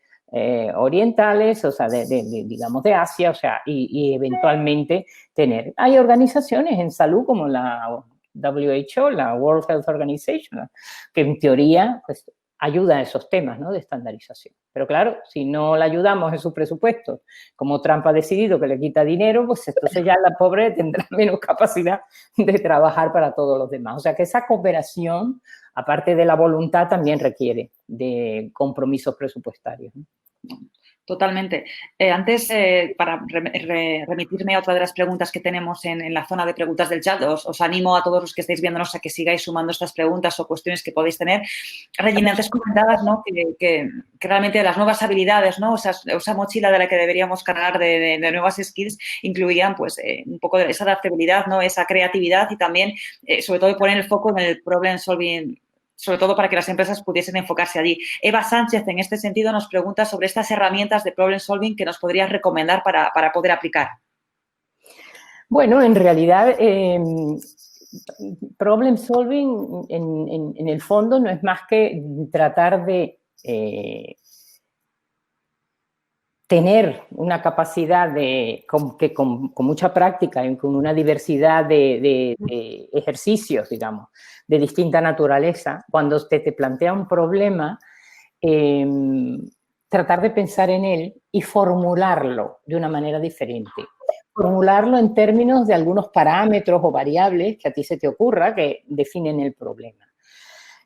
orientales, o sea, digamos, de Asia, o sea, y eventualmente tener. Hay organizaciones en salud como la WHO, la World Health Organization, que en teoría pues, ayuda a esos temas, ¿no?, de estandarización. Pero claro, si no la ayudamos en sus presupuestos, como Trump ha decidido que le quita dinero, pues entonces ya la pobre tendrá menos capacidad de trabajar para todos los demás. O sea que esa cooperación, aparte de la voluntad, también requiere de compromisos presupuestarios, ¿no? Totalmente. Antes, para remitirme a otra de las preguntas que tenemos en la zona de preguntas del chat, os animo a todos los que estáis viéndonos a que sigáis sumando estas preguntas o cuestiones que podéis tener. Regina, antes comentabas, ¿no?, que realmente las nuevas habilidades, ¿no?, esa mochila de la que deberíamos cargar de nuevas skills incluían pues un poco de esa adaptabilidad, ¿no?, esa creatividad y también, sobre todo, poner el foco en el problem solving, sobre todo para que las empresas pudiesen enfocarse allí. Eva Sánchez, en este sentido, nos pregunta sobre estas herramientas de problem solving que nos podrías recomendar para poder aplicar. Bueno, en realidad, problem solving en el fondo no es más que tratar de tener una capacidad con mucha práctica y con una diversidad de ejercicios, digamos, de distinta naturaleza, cuando te plantea un problema, tratar de pensar en él y formularlo de una manera diferente. Formularlo en términos de algunos parámetros o variables que a ti se te ocurra que definen el problema.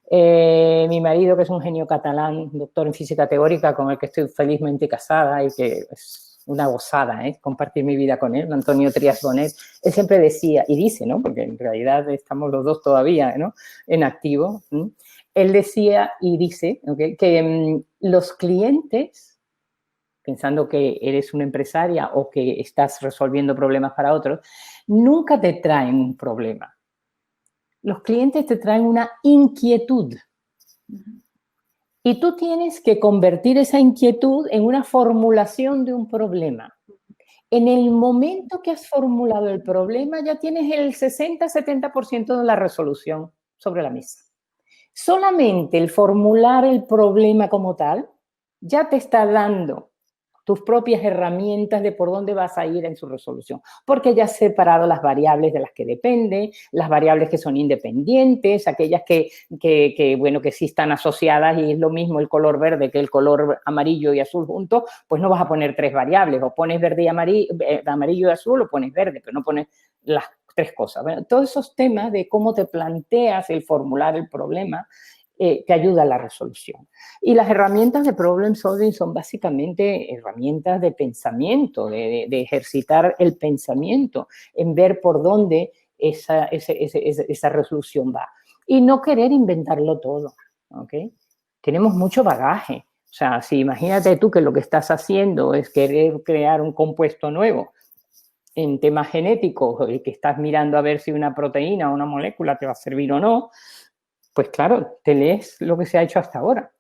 Mi marido, que es un genio catalán, doctor en física teórica, con el que estoy felizmente casada y que es una gozada compartir mi vida con él, Antonio Trias Bonet, él siempre decía, y dice, ¿no?, porque en realidad estamos los dos todavía, ¿no?, en activo, él decía y dice, ¿okay?, que los clientes, pensando que eres una empresaria o que estás resolviendo problemas para otros, nunca te traen un problema. Los clientes te traen una inquietud. Y tú tienes que convertir esa inquietud en una formulación de un problema. En el momento que has formulado el problema, ya tienes el 60-70% de la resolución sobre la mesa. Solamente el formular el problema como tal ya te está dando tus propias herramientas de por dónde vas a ir en su resolución, porque ya has separado las variables de las que depende, las variables que son independientes, aquellas bueno, que sí están asociadas y es lo mismo el color verde que el color amarillo y azul juntos, pues no vas a poner 3 variables, o pones verde y amarillo y azul, o pones verde, pero no pones las 3 cosas. Bueno, todos esos temas de cómo te planteas el formular el problema te ayuda a la resolución. Y las herramientas de problem solving son básicamente herramientas de pensamiento, de ejercitar el pensamiento, en ver por dónde esa resolución va. Y no querer inventarlo todo, ¿ok? Tenemos mucho bagaje. O sea, si imagínate tú que lo que estás haciendo es querer crear un compuesto nuevo en temas genéticos, que estás mirando a ver si una proteína o una molécula te va a servir o no, pues claro, te lees lo que se ha hecho hasta ahora.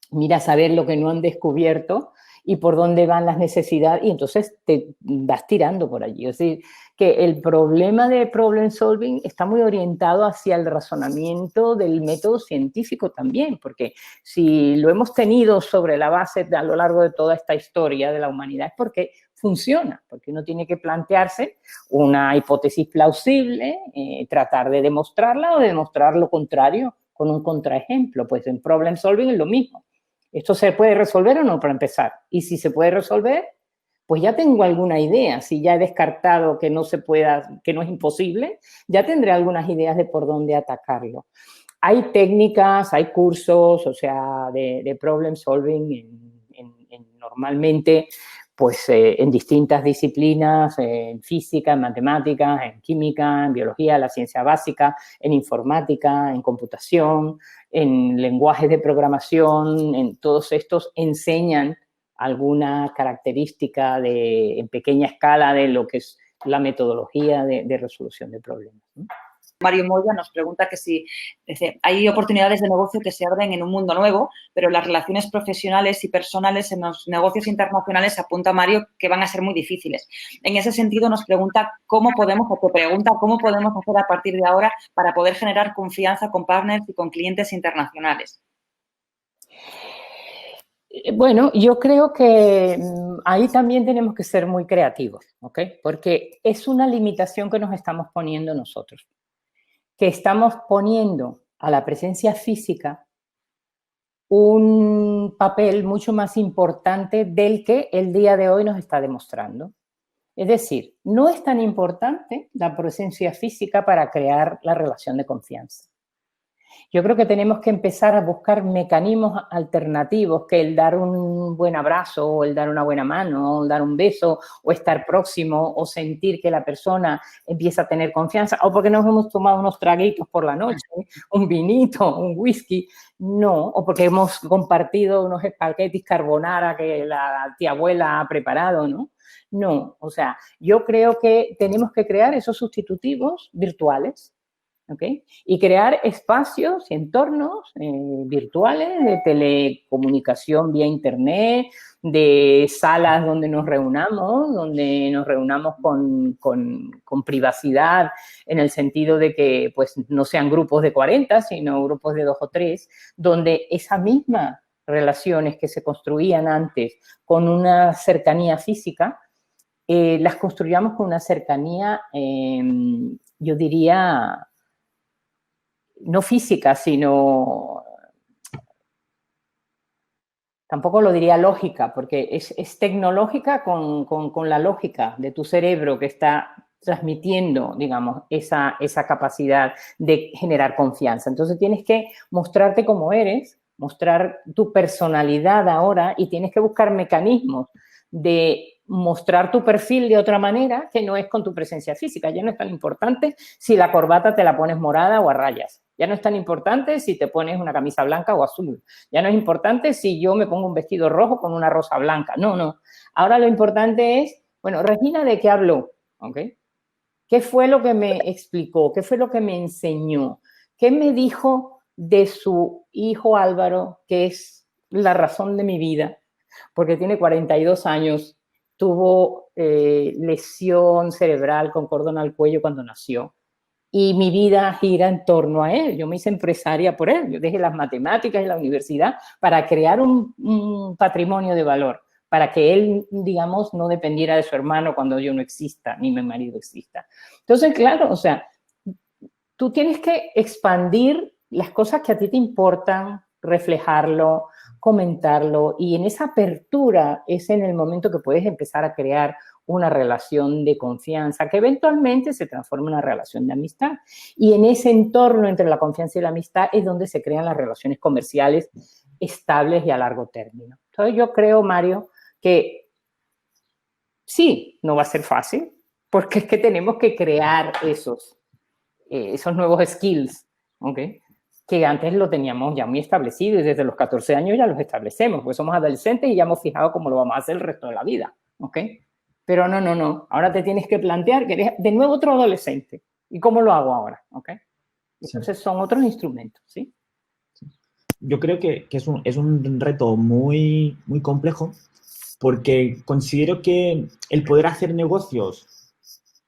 Miras a ver lo que no han descubierto y por dónde van las necesidades y entonces te vas tirando por allí. Es decir, que el problema de problem solving está muy orientado hacia el razonamiento del método científico también, porque si lo hemos tenido sobre la base a lo largo de toda esta historia de la humanidad es porque funciona, porque uno tiene que plantearse una hipótesis plausible, tratar de demostrarla o de demostrar lo contrario con un contraejemplo. Pues en problem solving es lo mismo. ¿Esto se puede resolver o no para empezar? Y si se puede resolver, pues ya tengo alguna idea. Si ya he descartado que no se pueda, que no es imposible, ya tendré algunas ideas de por dónde atacarlo. Hay técnicas, hay cursos, o sea, de problem solving normalmente, pues en distintas disciplinas, en física, en matemáticas, en química, en biología, la ciencia básica, en informática, en computación, en lenguajes de programación, en todos estos enseñan alguna característica en pequeña escala de lo que es la metodología de resolución de problemas, ¿no? Mario Moya nos pregunta que si hay oportunidades de negocio que se abren en un mundo nuevo, pero las relaciones profesionales y personales en los negocios internacionales, apunta Mario, que van a ser muy difíciles. En ese sentido, nos pregunta cómo podemos hacer a partir de ahora para poder generar confianza con partners y con clientes internacionales. Bueno, yo creo que ahí también tenemos que ser muy creativos, ¿ok? Porque es una limitación que nos estamos poniendo nosotros, que estamos poniendo a la presencia física un papel mucho más importante del que el día de hoy nos está demostrando. Es decir, no es tan importante la presencia física para crear la relación de confianza. Yo creo que tenemos que empezar a buscar mecanismos alternativos que el dar un buen abrazo, o el dar una buena mano, o el dar un beso, o estar próximo, o sentir que la persona empieza a tener confianza, o porque nos hemos tomado unos traguitos por la noche, un vinito, un whisky, no, o porque hemos compartido unos espaguetis carbonara que la tía abuela ha preparado, ¿no? No, o sea, yo creo que tenemos que crear esos sustitutivos virtuales, ¿okay? Y crear espacios y entornos virtuales de telecomunicación vía internet, de salas donde nos reunamos con privacidad, en el sentido de que pues, no sean grupos de 40, sino grupos de 2 o 3, donde esas mismas relaciones que se construían antes con una cercanía física, las construyamos con una cercanía, yo diría, no física, sino, tampoco lo diría lógica, porque es tecnológica con la lógica de tu cerebro que está transmitiendo, digamos, esa capacidad de generar confianza. Entonces tienes que mostrarte como eres, mostrar tu personalidad ahora y tienes que buscar mecanismos de mostrar tu perfil de otra manera que no es con tu presencia física. Ya no es tan importante si la corbata te la pones morada o a rayas. Ya no es tan importante si te pones una camisa blanca o azul. Ya no es importante si yo me pongo un vestido rojo con una rosa blanca. No, no. Ahora lo importante es, bueno, Regina, ¿de qué habló? ¿Ok? ¿Qué fue lo que me explicó? ¿Qué fue lo que me enseñó? ¿Qué me dijo de su hijo Álvaro, que es la razón de mi vida? Porque tiene 42 años, tuvo lesión cerebral con cordón al cuello cuando nació. y mi vida gira en torno a él. Yo me hice empresaria por él. Yo dejé las matemáticas y la universidad para crear un patrimonio de valor, para que él, digamos, no dependiera de su hermano cuando yo no exista, ni mi marido exista. Entonces, claro, o sea, tú tienes que expandir las cosas que a ti te importan, reflejarlo, comentarlo, y en esa apertura es en el momento que puedes empezar a crear una relación de confianza que eventualmente se transforma en una relación de amistad. Y en ese entorno entre la confianza y la amistad es donde se crean las relaciones comerciales estables y a largo término. Entonces yo creo, Mario, que sí, no va a ser fácil, porque es que tenemos que crear esos nuevos skills, ¿ok? Que antes lo teníamos ya muy establecido y desde los 14 años ya los establecemos, porque somos adolescentes y ya hemos fijado cómo lo vamos a hacer el resto de la vida, ¿ok? Pero no, ahora te tienes que plantear que eres de nuevo otro adolescente. ¿Y cómo lo hago ahora? ¿Ok? Entonces son otros instrumentos, ¿sí? Yo creo que es un reto muy, muy complejo porque considero que el poder hacer negocios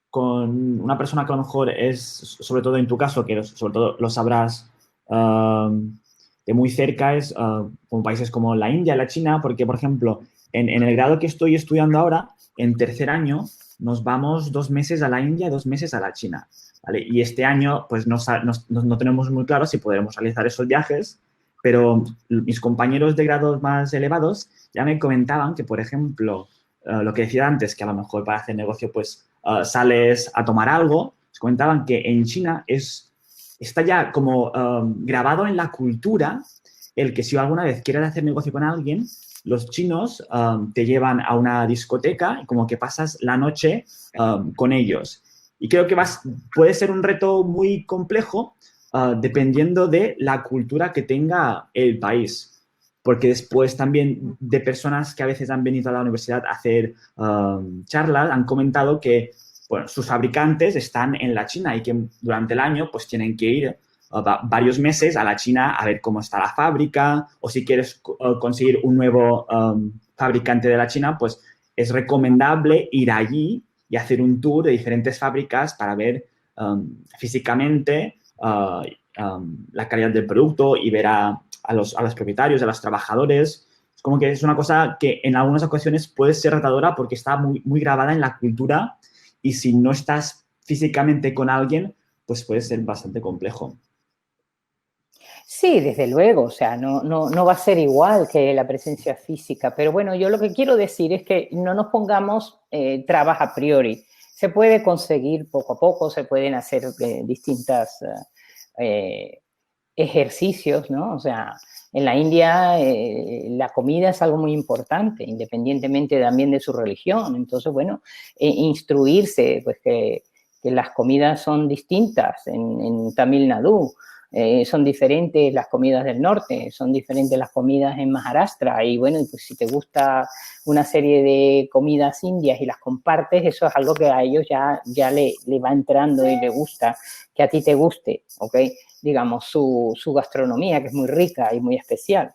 con una persona que a lo mejor es, sobre todo en tu caso, que sobre todo lo sabrás de muy cerca, es como países como la India, la China, porque, por ejemplo, en el grado que estoy estudiando ahora, en tercer año, nos vamos 2 meses a la India y 2 meses a la China, ¿vale? Y este año, pues, no tenemos muy claro si podremos realizar esos viajes, pero mis compañeros de grados más elevados ya me comentaban que, por ejemplo, lo que decía antes, que a lo mejor para hacer negocio, pues, sales a tomar algo, nos comentaban que en China está ya como grabado en la cultura el que si alguna vez quieres hacer negocio con alguien, los chinos te llevan a una discoteca y como que pasas la noche con ellos. Y creo que puede ser un reto muy complejo dependiendo de la cultura que tenga el país. Porque después también de personas que a veces han venido a la universidad a hacer charlas, han comentado que bueno, sus fabricantes están en la China y que durante el año pues tienen que ir varios meses a la China a ver cómo está la fábrica, o si quieres conseguir un nuevo fabricante de la China, pues es recomendable ir allí y hacer un tour de diferentes fábricas para ver físicamente la calidad del producto y ver a los propietarios, a los trabajadores. Es como que es una cosa que en algunas ocasiones puede ser retadora porque está muy, muy grabada en la cultura y si no estás físicamente con alguien, pues puede ser bastante complejo. Sí, desde luego, o sea, no va a ser igual que la presencia física, pero bueno, yo lo que quiero decir es que no nos pongamos trabas a priori. Se puede conseguir poco a poco, se pueden hacer distintas ejercicios, ¿no? O sea, en la India la comida es algo muy importante, independientemente también de su religión. Entonces, bueno, instruirse, pues que las comidas son distintas en Tamil Nadu. Son diferentes las comidas del norte, son diferentes las comidas en Maharashtra y bueno, pues si te gusta una serie de comidas indias y las compartes, eso es algo que a ellos ya le va entrando y le gusta, que a ti te guste, ¿ok? Digamos, su gastronomía, que es muy rica y muy especial.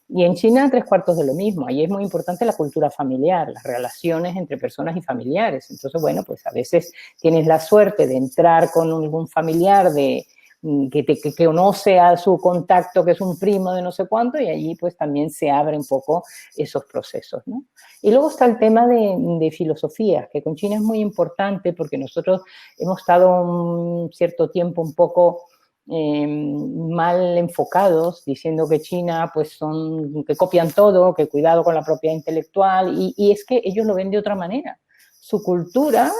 Y en China 3/4 de lo mismo, ahí es muy importante la cultura familiar, las relaciones entre personas y familiares. Entonces, bueno, pues a veces tienes la suerte de entrar con algún familiar que conoce a su contacto, que es un primo de no sé cuánto, y allí pues también se abren un poco esos procesos, ¿no? Y luego está el tema de filosofía, que con China es muy importante porque nosotros hemos estado un cierto tiempo un poco mal enfocados, diciendo que China pues que copian todo, que cuidado con la propiedad intelectual, y es que ellos lo ven de otra manera. Su cultura,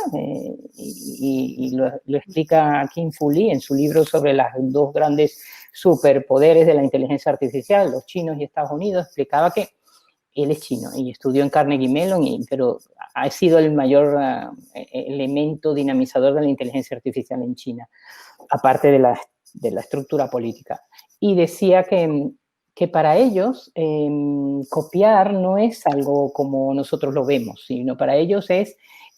y lo explica Kim Fu Lee en su libro sobre los 2 grandes superpoderes de la inteligencia artificial, los chinos y Estados Unidos, explicaba que él es chino y estudió en Carnegie Mellon, pero ha sido el mayor elemento dinamizador de la inteligencia artificial en China, aparte de la estructura política. Y decía que para ellos copiar no es algo como nosotros lo vemos, sino para ellos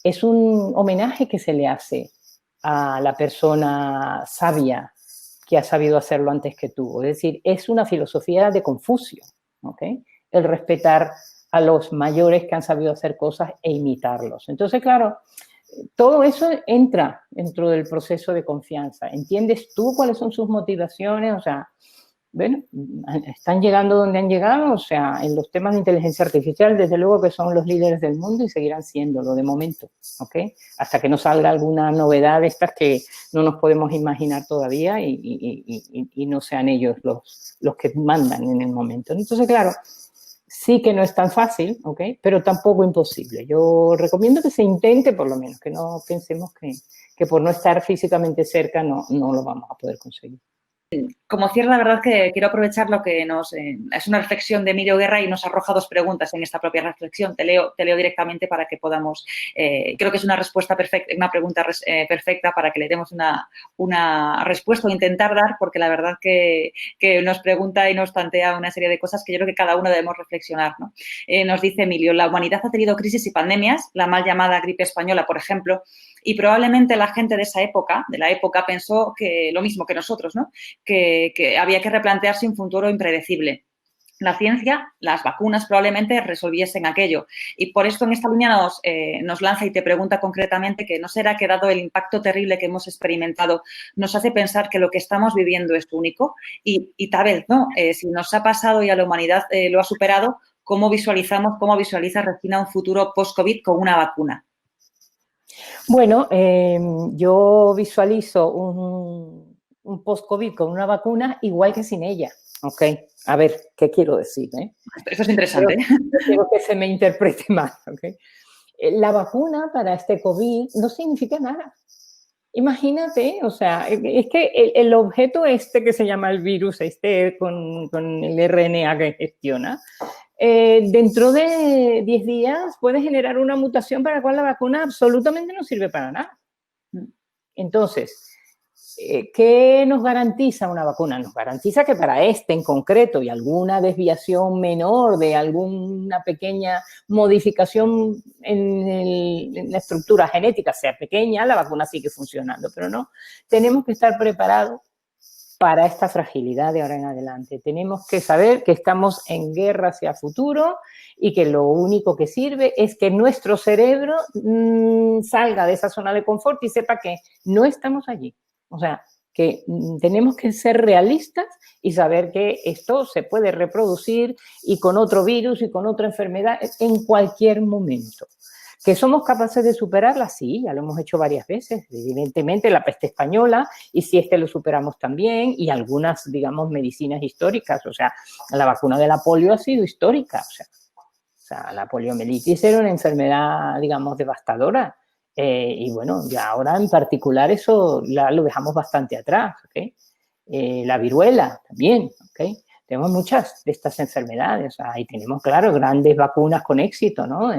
es un homenaje que se le hace a la persona sabia que ha sabido hacerlo antes que tú. Es decir, es una filosofía de Confucio, ¿ok? El respetar a los mayores que han sabido hacer cosas e imitarlos. Entonces, claro, todo eso entra dentro del proceso de confianza. ¿Entiendes tú cuáles son sus motivaciones? O sea, bueno, están llegando donde han llegado, o sea, en los temas de inteligencia artificial, desde luego que son los líderes del mundo y seguirán siéndolo de momento, ¿ok? Hasta que no salga alguna novedad de estas que no nos podemos imaginar todavía y no sean ellos los que mandan en el momento. Entonces, claro, sí que no es tan fácil, ¿ok? Pero tampoco imposible. Yo recomiendo que se intente, por lo menos, que no pensemos que por no estar físicamente cerca no lo vamos a poder conseguir. Como cierre, la verdad que quiero aprovechar lo que es una reflexión de Emilio Guerra y nos arroja dos preguntas en esta propia reflexión. Te leo directamente para que podamos, creo que es una respuesta perfecta, una pregunta perfecta para que le demos una respuesta o intentar dar, porque la verdad que nos pregunta y nos plantea una serie de cosas que yo creo que cada uno debemos reflexionar, ¿no? Nos dice Emilio, la humanidad ha tenido crisis y pandemias, la mal llamada gripe española, por ejemplo, y probablemente la gente de la época pensó que lo mismo que nosotros, ¿no? Que había que replantearse un futuro impredecible. La ciencia, las vacunas probablemente resolviesen aquello. Y por esto en esta línea nos lanza y te pregunta concretamente que no será que dado el impacto terrible que hemos experimentado, nos hace pensar que lo que estamos viviendo es único y tal vez, ¿no? Si nos ha pasado y a la humanidad lo ha superado, cómo visualiza Regina un futuro post-COVID con una vacuna? Bueno, yo visualizo un post-COVID con una vacuna igual que sin ella, ¿ok? A ver, ¿qué quiero decir? Esto es interesante. Quiero que se me interprete mal, ¿ok? La vacuna para este COVID no significa nada. Imagínate, o sea, es que el objeto que se llama el virus, con el RNA que gestiona, dentro de 10 días puede generar una mutación para la cual la vacuna absolutamente no sirve para nada. Entonces, ¿qué nos garantiza una vacuna? Nos garantiza que para en concreto y alguna desviación menor de alguna pequeña modificación en la estructura genética sea pequeña, la vacuna sigue funcionando, pero no. Tenemos que estar preparados para esta fragilidad de ahora en adelante. Tenemos que saber que estamos en guerra hacia el futuro y que lo único que sirve es que nuestro cerebro salga de esa zona de confort y sepa que no estamos allí. O sea, que tenemos que ser realistas y saber que esto se puede reproducir y con otro virus y con otra enfermedad en cualquier momento. ¿Que somos capaces de superarla? Sí, ya lo hemos hecho varias veces. Evidentemente, la peste española, y si lo superamos también, y algunas, digamos, medicinas históricas. O sea, la vacuna de la polio ha sido histórica. O sea, la poliomielitis era una enfermedad, digamos, devastadora. Y bueno, ya ahora en particular eso lo dejamos bastante atrás, ¿ok? La viruela también, ¿ok? Tenemos muchas de estas enfermedades, o sea, y tenemos, claro, grandes vacunas con éxito, ¿no?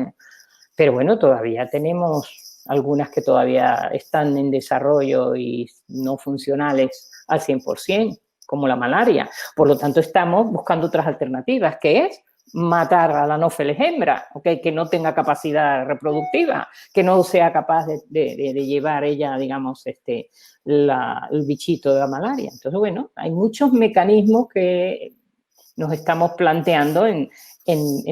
Pero bueno, todavía tenemos algunas que todavía están en desarrollo y no funcionales al 100%, como la malaria. Por lo tanto, estamos buscando otras alternativas, que es matar a la Anopheles hembra, ¿okay? Que no tenga capacidad reproductiva, que no sea capaz de llevar ella, digamos, el bichito de la malaria. Entonces, bueno, hay muchos mecanismos que nos estamos planteando en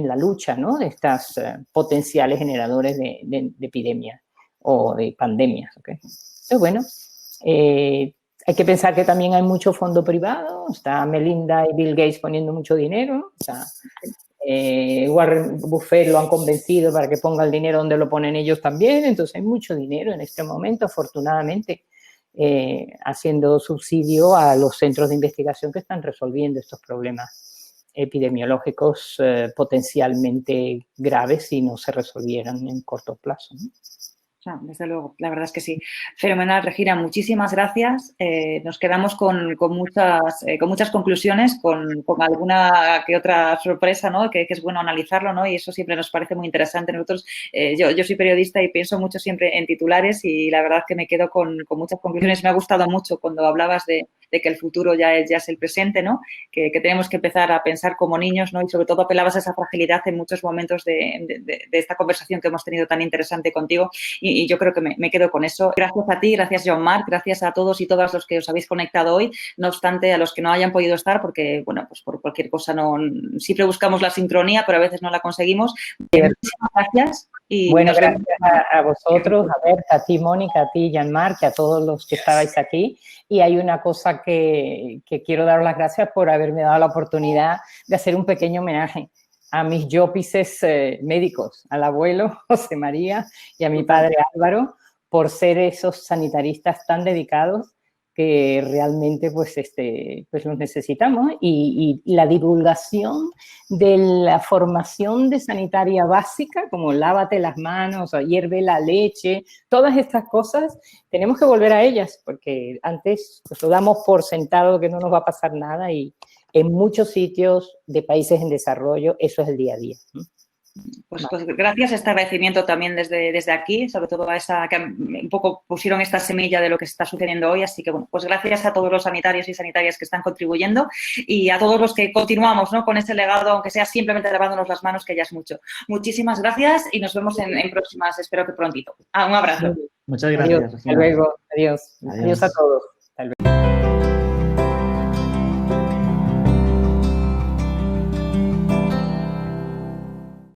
la lucha, ¿no? De estas potenciales generadores de epidemias o de pandemias, ¿okay? Entonces, bueno, hay que pensar que también hay mucho fondo privado, está Melinda y Bill Gates poniendo mucho dinero, o sea, Warren Buffett lo han convencido para que ponga el dinero donde lo ponen ellos también, entonces hay mucho dinero en este momento, afortunadamente, haciendo subsidio a los centros de investigación que están resolviendo estos problemas epidemiológicos potencialmente graves si no se resolvieran en corto plazo, ¿no? Desde luego, la verdad es que sí. Fenomenal, Regina, muchísimas gracias. Nos quedamos con muchas conclusiones, con alguna que otra sorpresa, ¿no? Que es bueno analizarlo, ¿no? Y eso siempre nos parece muy interesante. Nosotros, yo soy periodista y pienso mucho siempre en titulares y la verdad es que me quedo con muchas conclusiones. Me ha gustado mucho cuando hablabas de que el futuro ya es el presente, ¿no? Que tenemos que empezar a pensar como niños, ¿no? Y sobre todo apelabas a esa fragilidad en muchos momentos de esta conversación que hemos tenido tan interesante contigo. Y y yo creo que me quedo con eso. Gracias a ti, gracias Joan-Marc, gracias a todos y todas los que os habéis conectado hoy. No obstante, a los que no hayan podido estar, porque, bueno, pues por cualquier cosa siempre buscamos la sincronía, pero a veces no la conseguimos. Muchísimas gracias. Y bueno, gracias a vosotros, a ver, a ti, Mónica, a ti, Jean-Marc, a todos los que estabais aquí. Y hay una cosa que quiero dar las gracias por haberme dado la oportunidad de hacer un pequeño homenaje a mis yopises médicos, al abuelo José María y a mi padre Álvaro, por ser esos sanitaristas tan dedicados que realmente pues los necesitamos, y la divulgación de la formación de sanitaria básica, como lávate las manos o hierve la leche, todas estas cosas tenemos que volver a ellas, porque antes pues, lo damos por sentado que no nos va a pasar nada, y en muchos sitios de países en desarrollo eso es el día a día. Pues gracias, este agradecimiento también desde aquí, sobre todo a esa que un poco pusieron esta semilla de lo que está sucediendo hoy. Así que, bueno, pues gracias a todos los sanitarios y sanitarias que están contribuyendo y a todos los que continuamos, ¿no?, con ese legado, aunque sea simplemente lavándonos las manos, que ya es mucho. Muchísimas gracias y nos vemos en próximas, espero que prontito. Un abrazo. Muchas gracias. Adiós, hasta luego. Adiós. Adiós a todos. Hasta luego.